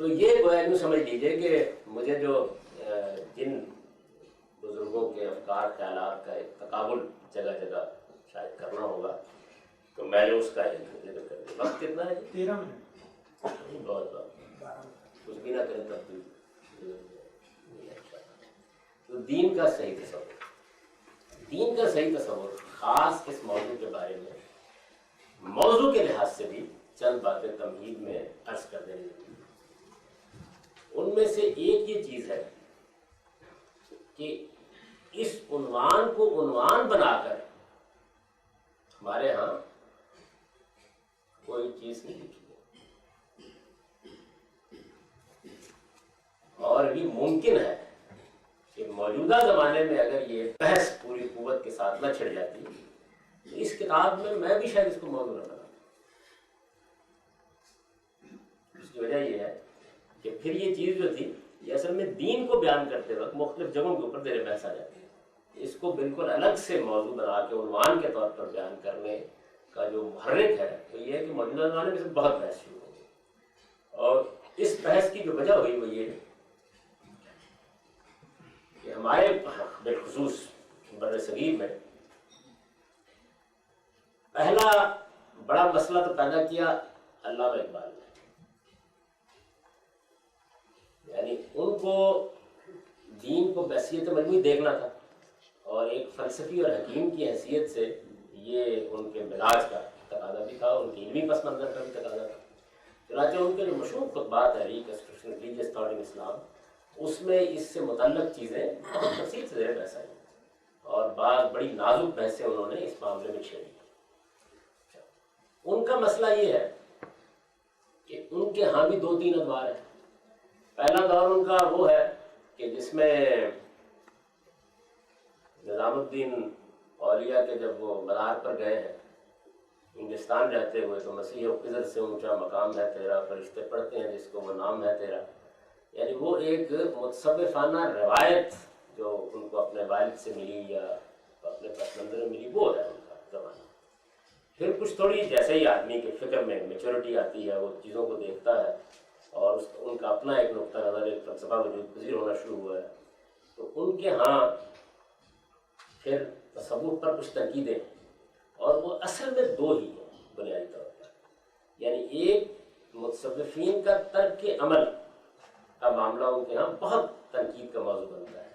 تو یہ گویا یوں سمجھ لیجیے کہ مجھے جو جن بزرگوں کے افکار خیالات کا ایک تقابل جگہ جگہ شاید کرنا ہوگا تو میں نے اس کا ذکر کر دیا. وقت کتنا ہے؟ 13 منٹ. بہت کچھ بھی نہ کریں تب بھی. تو دین کا صحیح تصور، دین کا صحیح تصور خاص اس موضوع کے بارے میں موضوع کے لحاظ سے بھی چند باتیں تمہید میں عرض کر دیں گے. ان میں سے ایک یہ چیز ہے کہ اس عنوان کو عنوان بنا کر ہمارے ہاں کوئی چیز نہیں لکھی ہے، اور یہ ممکن ہے کہ موجودہ زمانے میں اگر یہ بحث پوری قوت کے ساتھ نہ چھڑ جاتی تو اس کتاب میں بھی شاید اس کو موضوع نہ بنا. اس کی وجہ یہ ہے کہ پھر یہ چیز جو تھی یہ اصل میں دین کو بیان کرتے وقت مختلف جگہوں کے اوپر زیر بحث آ جاتی ہے. اس کو بالکل الگ سے موضوع بنا کے عنوان کے طور پر بیان کرنے کا جو محرک ہے تو یہ ہے کہ موجودہ زمانے میں بہت بحث شروع ہو گئی، اور اس بحث کی جو وجہ ہوئی وہ یہ ہے کہ ہمارے بالخصوص بر صغیر میں پہلا بڑا مسئلہ تو پیدا کیا علامہ اقبال نے. یعنی ان کو دین کو بحیثیت مجموعی دیکھنا تھا، اور ایک فلسفی اور حکیم کی حیثیت سے یہ ان کے مزاج کا تقاضا بھی تھا، ان کی علمی پس منظر کا بھی تقاضا تھا. چنانچہ ان کے جو مشہور خطبات تحریک ریلیجیس تھاٹ ان اسلام، اس میں اس سے متعلق چیزیں بہت تفصیل سے زیر بحث آئی، اور بعض بڑی نازک بحثیں انہوں نے اس معاملے میں چھیڑی. ان کا مسئلہ یہ ہے کہ ان کے ہاں بھی 2-3 ادوار ہیں. پہلا دور ان کا وہ ہے کہ جس میں نظام الدین اولیاء کے جب وہ مزار پر گئے ہیں ہندوستان رہتے ہوئے تو مسیح و قدر سے اونچا مقام ہے تیرا، فرشتے پڑھتے ہیں جس کو وہ نام ہے تیرا. یعنی وہ ایک متصوفانہ روایت جو ان کو اپنے والد سے ملی یا اپنے پس منظر میں ملی، وہ ہے ان کا زمانہ۔ پھر کچھ تھوڑی جیسے ہی آدمی کے فکر میں میچورٹی آتی ہے، وہ چیزوں کو دیکھتا ہے اور ان کا اپنا ایک نقطہ نظر، ایک فلسفہ وجود پذیر ہونا شروع ہوا ہے، تو ان کے ہاں پھر تصوف پر کچھ تنقیدیں ہیں، اور وہ اصل میں دو ہی ہیں بنیادی طور پر۔ یعنی ایک متصوفین کا ترک عمل کا معاملہ ان کے ہاں بہت تنقید کا موضوع بنتا ہے،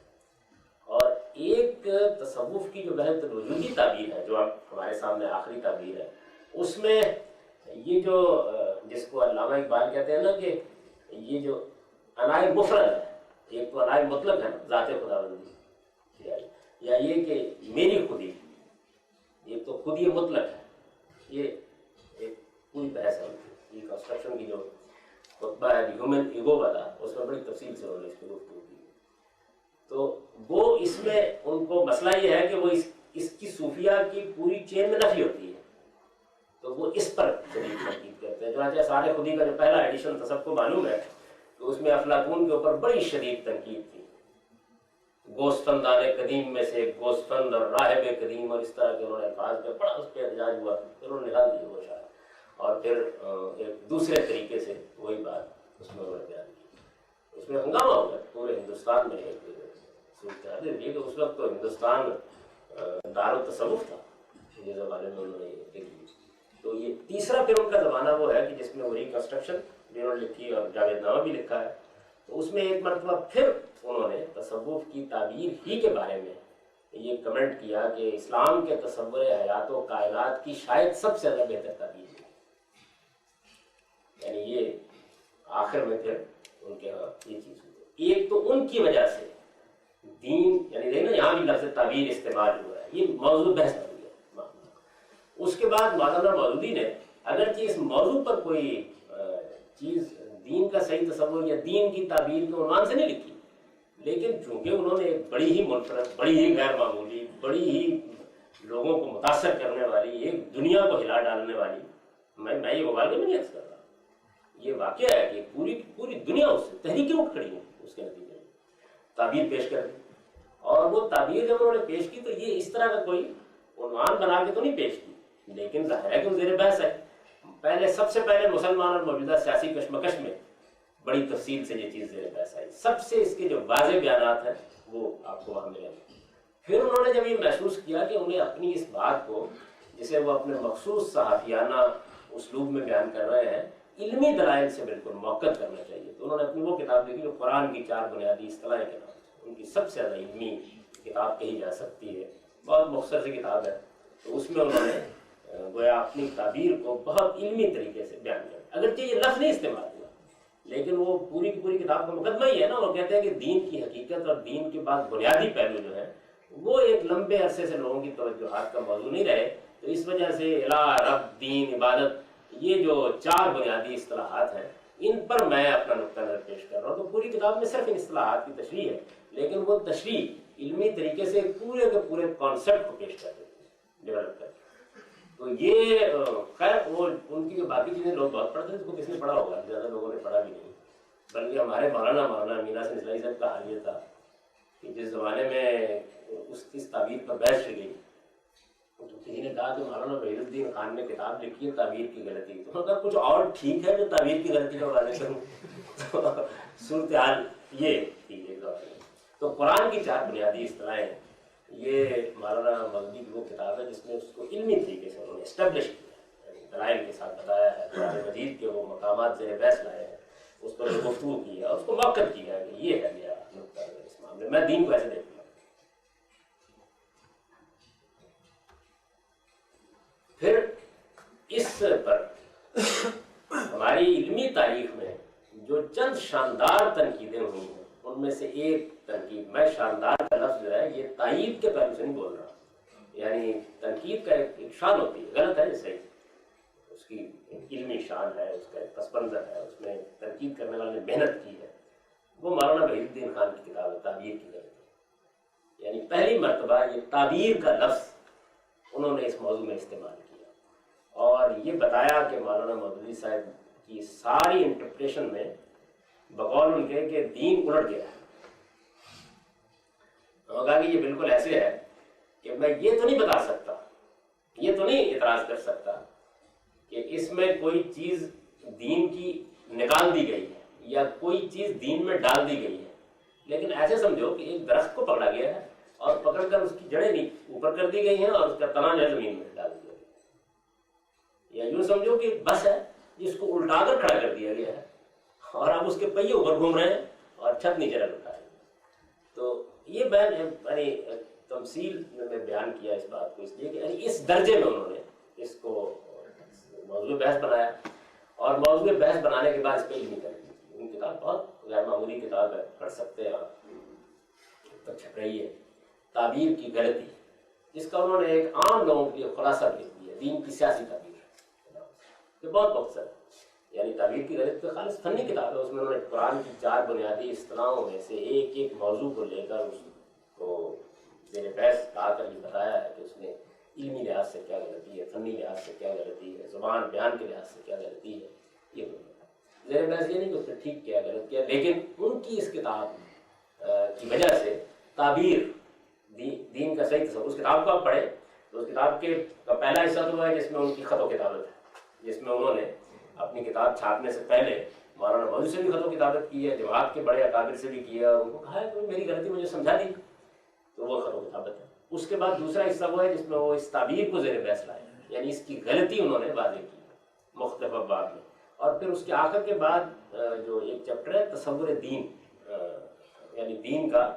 اور ایک تصوف کی جو وحدت الوجودی تعبیر ہے، جو ہمارے سامنے آخری تعبیر ہے، اس میں یہ جو جس کو علامہ اقبال کہتے ہیں نا کہ یہ جو عنائے مفرد ہے، ایک تو عنائے مطلق ہے ذات خداوندی، یا یہ کہ میری خودی، یہ تو خود یہ مطلق ہے، یہ ایک پوری بحث ہے یہ کنسٹرکشن کی جو خطبہ ہے ہیومن ایگو والا، اس میں بڑی تفصیل سے انہوں نے اس کی گفتگو کی۔ تو وہ اس میں ان کو مسئلہ یہ ہے کہ وہ اس کی صوفیہ کی پوری چین میں نفی ہوتی ہے، تو وہ اس پر شدید تنقید کرتے ہیں۔ جو سارے خودی کا جو پہلا ایڈیشن تھا سب کو معلوم ہے کہ اس میں افلاطون کے اوپر بڑی شدید تنقید تھی، گوسفندان قدیم میں سے گوسفند اور راہب قدیم، اور اس طرح کے انہوں نے الفاظ میں بڑا اس پہ احتجاج ہوا، پھر انہوں نے نکال دی وہ شاید، اور پھر ایک دوسرے طریقے سے وہی بات اس میں انہوں نے بیان کی۔ اس میں ہنگامہ ہو گیا پورے ہندوستان میں، ایک صورتحال یہ کہ اس وقت تو ہندوستان دارالتصوف تھا یہ زمانے میں انہوں نے یہ لکھی۔ تو یہ تیسرا پھر ان کا زمانہ وہ ہے کہ جس میں وہ ریکنسٹرکشن بھی انہوں نے لکھی اور جاوید نامہ بھی لکھا ہے، تو اس میں ایک مرتبہ پھر انہوں نے تصوف کی تعبیر ہی کے بارے میں یہ کمنٹ کیا کہ اسلام کے تصور حیات و کائنات کی شاید سب سے زیادہ بہتر تعبیر ہے۔ یعنی یہ آخر میں پھر ان کے ہاں یہ چیز ہوئی، ایک تو ان کی وجہ سے دین، یعنی دیکھنا یہاں بھی لفظ تعبیر استعمال ہوا ہے، یہ موضوع بحث بن گیا۔ اس کے بعد مولانا مودودی نے اگرچہ اس موضوع پر کوئی چیز دین کا صحیح تصور یا دین کی تعبیر کے عنوان سے نہیں لکھی، لیکن چونکہ انہوں نے ایک بڑی ہی منفرد، بڑی ہی غیر معمولی، بڑی ہی لوگوں کو متاثر کرنے والی، ایک دنیا کو ہلا ڈالنے والی، میں یہ مبالغے میں نہیں عرض کر رہا، یہ واقعہ ہے کہ پوری دنیا اس سے تحریکیں اٹھ کھڑی ہیں اس کے نتیجے میں، تعبیر پیش کر دی، اور وہ تعبیر جب انہوں نے پیش کی تو یہ اس طرح کا کوئی عنوان بنا کے تو نہیں پیش کی، لیکن ظاہر ہے کہ زیر بحث ہے۔ سب سے پہلے مسلمان اور موجودہ سیاسی کشمکش میں بڑی تفصیل سے یہ چیز زیر بحث آئی، سب سے اس کے جو واضح بیانات ہیں وہ آپ کو وہاں ملیں گے۔ پھر انہوں نے جب یہ محسوس کیا کہ انہیں اپنی اس بات کو، جسے وہ اپنے مخصوص صحافیانہ اسلوب میں بیان کر رہے ہیں، علمی دلائل سے بالکل موقت کرنا چاہیے، تو انہوں نے اپنی وہ کتاب لکھی جو قرآن کی 4 بنیادی اصطلاحیں کے نام سے، ان کی سب سے زیادہ علمی کتاب کہی جا سکتی ہے، بہت مختصر سی کتاب ہے۔ تو اس میں انہوں نے گویا اپنی تعبیر کو بہت علمی طریقے سے بیان کیا، اگرچہ یہ لفظ نہیں استعمال ہوا، لیکن وہ پوری کی پوری کتاب کا مقدمہ ہی ہے نا، وہ کہتے ہیں کہ دین کی حقیقت اور دین کے بعد بنیادی پہلو جو ہے وہ ایک لمبے عرصے سے لوگوں کی توجہات کا موضوع نہیں رہے، تو اس وجہ سے الہ، رب، دین، عبادت، یہ جو 4 بنیادی اصطلاحات ہیں ان پر میں اپنا نقطہ نظر پیش کر رہا ہوں۔ تو پوری کتاب میں صرف ان اصطلاحات کی تشریح ہے، لیکن وہ تشریح علمی طریقے سے پورے کے پورے کانسیپٹ کو پیش کرتے ہیں، ڈیولپ کرتے ہیں۔ تو یہ خیر وہ ان کی جو باقی چیزیں لوگ بہت پڑھتے ہیں، اس کو کس نے پڑھا ہوگا، زیادہ لوگوں نے پڑھا بھی نہیں، بلکہ ہمارے مولانا مینا حسن اصلاحی صاحب کا حال یہ تھا کہ جس زمانے میں اس تعبیر پر بحث گئی تو کسی نے کہا کہ مولانا وحید الدین خان نے کتاب لکھی ہے تعبیر کی غلطی، تو انہوں نے کہا کچھ اور ٹھیک ہے جو تعبیر کی غلطی کا واضح کروں۔ صورتحال یہ تھی ایک زمانے میں۔ تو قرآن کی 4 بنیادی اصطلاحیں، یہ مولانا مودودی کی وہ کتاب ہے جس میں اس کو علمی طریقے سے انہوں نے اسٹیبلش کیا ہے، دلائل کے ساتھ بتایا ہے، قرآن مجید کے وہ مقامات زیر بحث لائے ہیں، اس پر گفتگو کی ہے، اس کو موقف کیا ہے کہ یہ ہے میرا نقطہ نظر اس معاملے میں دین کو ایسے دیکھتا ہوں۔ پھر اس پر ہماری علمی تاریخ میں جو چند شاندار تنقیدیں ہوئی ہیں، ان میں سے ایک تنقید، میں شاندار کا لفظ جو ہے یہ تائید کے پہلو سے نہیں بول رہا، یعنی تنقید کا ایک شان ہوتی ہے، غلط ہے یہ صحیح، اس کی علمی شان ہے، اس کا ایک پس منظر ہے، اس میں تنقید کرنے والے نے محنت کی ہے، وہ مولانا وحید الدین خان کی کتاب ہے تعبیر کی غلطی، یعنی پہلی مرتبہ یہ تعبیر کا لفظ انہوں نے اس موضوع میں استعمال کیا، اور یہ بتایا کہ مولانا مودودی صاحب کی ساری انٹرپریشن میں بقول ان کے کہ دین الٹ گیا ہے، انہوں نے کہا کہ یہ بالکل ایسے ہے کہ میں یہ تو نہیں بتا سکتا، یہ تو نہیں اعتراض کر سکتا کہ اس میں کوئی چیز دین کی نکال دی گئی ہے یا کوئی چیز دین میں ڈال دی گئی ہے، لیکن ایسے سمجھو کہ ایک درخت کو پکڑا گیا ہے اور پکڑ کر اس کی جڑیں نہیں اوپر کر دی گئی ہیں اور اس کا تنا جو ہے زمین میں ڈال دیا گیا، یا یوں سمجھو کہ بس ہے جس کو الٹا کر کھڑا کر دیا گیا ہے اور آپ اس کے پہیے اوپر گھوم رہے ہیں اور چھت نیچے رکھ اٹھا رہے ہیں۔ تو یہ یعنی تمثیل میں بیان کیا اس بات کو اس لیے کہ اس درجے میں انہوں نے اس کو موضوع بحث بنایا، اور موضوع بحث بنانے کے بعد اس پہ علمی کر دی۔ ان کتاب بہت غیر معمولی کتاب ہے، پڑھ سکتے ہیں آپ، تک چھپ رہی ہے، تعبیر کی غلطی، جس کا انہوں نے ایک عام لوگوں کے لیے خلاصہ لکھ دیا، دین کی سیاسی تعبیر، یہ بہت مختصر ہے۔ یعنی تعبیر کی غلطی تو خالص فنی کتاب ہے، اس میں انہوں نے قرآن کی 4 بنیادی اصطلاحوں میں سے ایک ایک موضوع کو لے کر اس کو زیر بحث لا کر یہ بتایا ہے کہ اس نے علمی لحاظ سے کیا غلطی ہے، فنی لحاظ سے کیا غلطی ہے، زبان بیان کے لحاظ سے کیا غلطی ہے۔ یہ زیر بحث یہ نہیں کہ اس نے ٹھیک کیا غلط کیا، لیکن ان کی اس کتاب کی وجہ سے تعبیر دین کا صحیح تصور، اس کتاب کو آپ پڑھیں تو اس کتاب کے پہلا حصہ تو ہے جس میں ان کی خط و کتابت ہے، جس میں انہوں نے اپنی کتاب چھاپنے سے پہلے مولانا مودودی سے بھی خط و کتابت کی ہے، جماعت کے بڑے اکابر سے بھی کیا، ان کو کہا ہے کہ میری غلطی مجھے سمجھا دی، تو وہ خط و کتابت ہے۔ اس کے بعد دوسرا حصہ وہ ہے جس میں وہ اس تعبیر کو زیر بحث لائے، یعنی اس کی غلطی انہوں نے واضح کی مختلف ابواب میں، اور پھر اس کے آخر کے بعد جو ایک چیپٹر ہے تصور دین، یعنی دین کا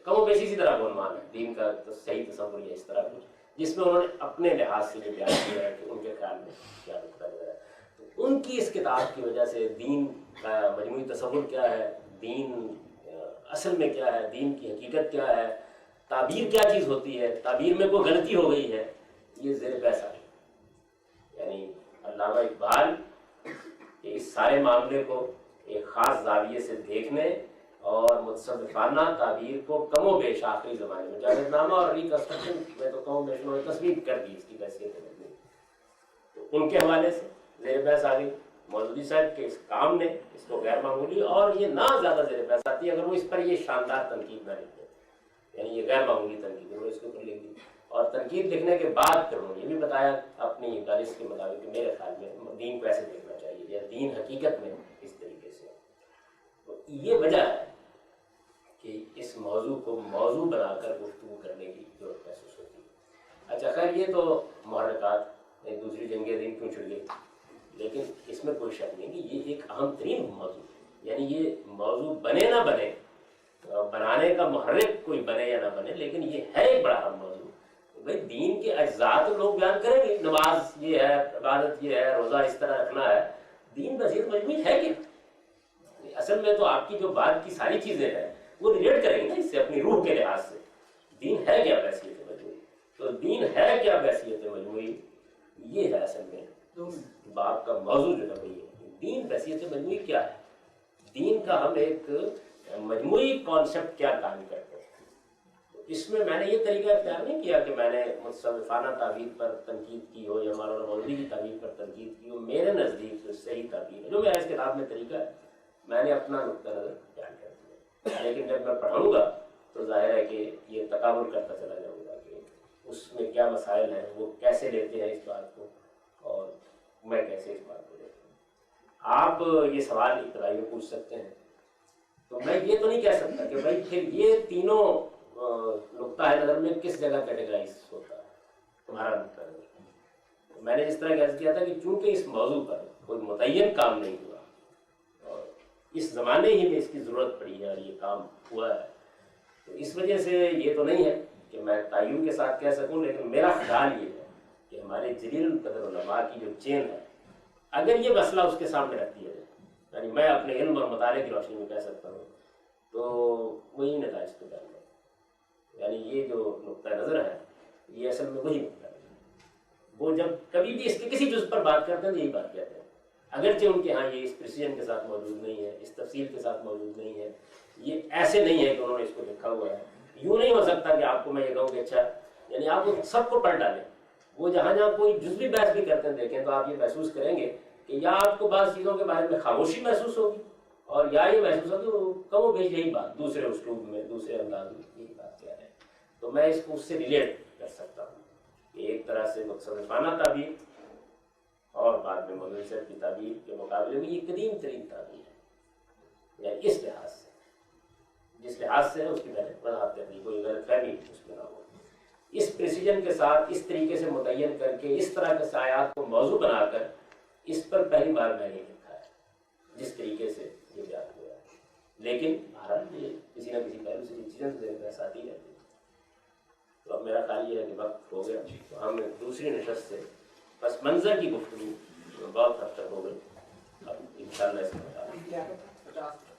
کم و بیش اسی طرح کا عنوان ہے، دین کا صحیح تصور یا اس طرح کچھ، جس میں انہوں نے اپنے لحاظ سے یہ بیان کیا ہے کہ ان کے خیال میں کیا نقطہ نظر ہے۔ تو ان کی اس کتاب کی وجہ سے دین کا مجموعی تصور کیا ہے، دین اصل میں کیا ہے، دین کی حقیقت کیا ہے، تعبیر کیا چیز ہوتی ہے، تعبیر میں کوئی غلطی ہو گئی ہے، یہ زیر بحث آ گئی۔ یعنی علامہ اقبال اس سارے معاملے کو ایک خاص زاویے سے دیکھنے اور متصوفانہ تعبیر کو کم و بیش آخری زمانے میں جاوید نامہ اور ریکنسٹرکشن میں تو کم و بیش انہوں نے تصویر کر دی اس کی حیثیت میں، تو ان کے حوالے سے زیر بحث آ گئی۔ مودودی صاحب کے اس کام نے اس کو غیر معمولی، اور یہ نہ زیادہ زیر بحث آتی ہے اگر وہ اس پر یہ شاندار تنقید نہ لکھ دیں، یعنی یہ غیر معمولی تنقید انہوں نے اس کے اوپر لکھ دی، اور تنقید لکھنے کے بعد پھر انہوں نے یہ بھی بتایا اپنی دانش کے مطابق کہ میرے خیال میں دین کو ایسے دیکھنا چاہیے یا دین حقیقت میں اس طریقے سے۔ تو یہ وجہ ہے کہ اس موضوع کو موضوع بنا کر گفتگو کرنے کی ضرورت محسوس ہوتی ہے۔ اچھا خیر، یہ تو محرکات دوسری جنگ دین کیوں چھڑ گئی، لیکن اس میں کوئی شک نہیں کہ یہ ایک اہم ترین موضوع ہے، یعنی یہ موضوع بنے نہ بنے، بنانے کا محرک کوئی بنے یا نہ بنے، لیکن یہ ہے ایک بڑا اہم موضوع۔ بھائی دین کے اجزاء تو لوگ بیان کریں گے، نماز یہ ہے، عبادت یہ ہے، روزہ اس طرح رکھنا ہے، دین بصیرت مجموعی ہے کیا؟ اصل میں تو آپ کی جو بات کی ساری چیزیں ہیں وہ ریلیٹ کریں گے نا اس سے، اپنی روح کے لحاظ سے۔ دین ہے کیا بحثیت مجموعی؟ تو دین ہے کیا بحثیت مجموعی، یہ ہے اصل میں بات کا موضوع جو ہے وہی ہے، دین بحثیت مجموعی کیا ہے، دین کا ہم ایک مجموعی کانسیپٹ کیا قائم کرتے ہیں۔ اس میں نے یہ طریقہ اختیار نہیں کیا کہ میں نے متصوفانہ تعبیر پر تنقید کی ہو یا مولانا مودودی کی تعبیر پر تنقید کی ہو، میرے نزدیک جو صحیح تعبیر ہے، جو میرا اس کتاب میں طریقہ ہے، میں نے اپنا نقطہ نظر بیان کر دیا، لیکن جب میں پڑھاؤں گا تو ظاہر ہے کہ یہ تقابل کرتا چلا جاؤں گا کہ اس میں کیا مسائل ہیں، وہ کیسے لیتے ہیں اس بات کو، اور میں کیسے اس بات کو لیتا ہوں۔ آپ یہ سوال ابتدائی میں پوچھ سکتے ہیں، تو میں یہ تو نہیں کہہ سکتا کہ بھائی پھر یہ تینوں نقطہ نظر میں کس جگہ کیٹیگرائز ہوتا ہے تمہارا نقطہ نظر۔ میں نے اس طرح عرض کیا تھا کہ چونکہ اس موضوع پر کوئی متعین کام نہیں ہوا اور اس زمانے ہی میں اس کی ضرورت پڑی ہے اور یہ کام ہوا ہے، تو اس وجہ سے یہ تو نہیں ہے کہ میں تعین کے ساتھ کہہ سکوں، لیکن میرا خیال یہ ہے کہ ہمارے جلیل القدر علماء کی جو چین ہے، اگر یہ مسئلہ اس کے سامنے رکھ دیا جائے، یعنی میں اپنے علم اور مطالعے کی روشنی میں کہہ سکتا ہوں، تو وہی نتائج کو جاننا، یعنی یہ جو نقطہ نظر ہے یہ اصل میں وہی نقطہ نظر ہے۔ وہ جب کبھی بھی اس کے کسی جز پر بات کرتے ہیں تو یہی بات کہتے ہیں، اگرچہ ان کے ہاں یہ اس پریسیجن کے ساتھ موجود نہیں ہے، اس تفصیل کے ساتھ موجود نہیں ہے، یہ ایسے نہیں ہے کہ انہوں نے اس کو لکھا ہوا ہے۔ یوں نہیں ہو سکتا کہ آپ کو میں یہ کہوں کہ اچھا، یعنی آپ سب کو پلٹ ڈالیں، وہ جہاں جہاں کوئی جزوی بحث بھی کرتے ہیں دیکھیں تو آپ یہ محسوس کریں گے کہ یا آپ کو بعض چیزوں کے بارے میں خاموشی محسوس ہوگی اور یا یہ محسوس ہو کہ کم و بیش یہی بات دوسرے اسلوب میں دوسرے انداز میں یہی بات کہہ رہے ہیں، تو میں اس کو اس سے ریلیٹ کر سکتا ہوں کہ ایک طرح سے مقصد خانہ تعبیر اور بعد میں مولوی صاحب کی تعبیر کے مقابلے میں یہ قدیم ترین تعبیر ہے، یعنی اس لحاظ سے جس لحاظ سے اس کی میں نے وضاحت کر دی، کوئی غلط فہمی اس میں نہ ہو۔ اس پریسیجن کے ساتھ اس طریقے سے متعین کر کے اس طرح کے سایات کو موضوع بنا کر اس پر پہلی بار میں نے لکھا ہے جس طریقے سے یہ بیان ہوا ہے، لیکن بہرحال یہ کسی نہ کسی پہلو سے چیزیں ذہن آتی رہتی ہیں۔ تو اب میرا خیال یہ ہے کہ وقت ہو گیا، تو ہم دوسری نشست سے پس منظر کی گفتگو بہت حد تک ہو گئی، اب انشاءاللہ اس میں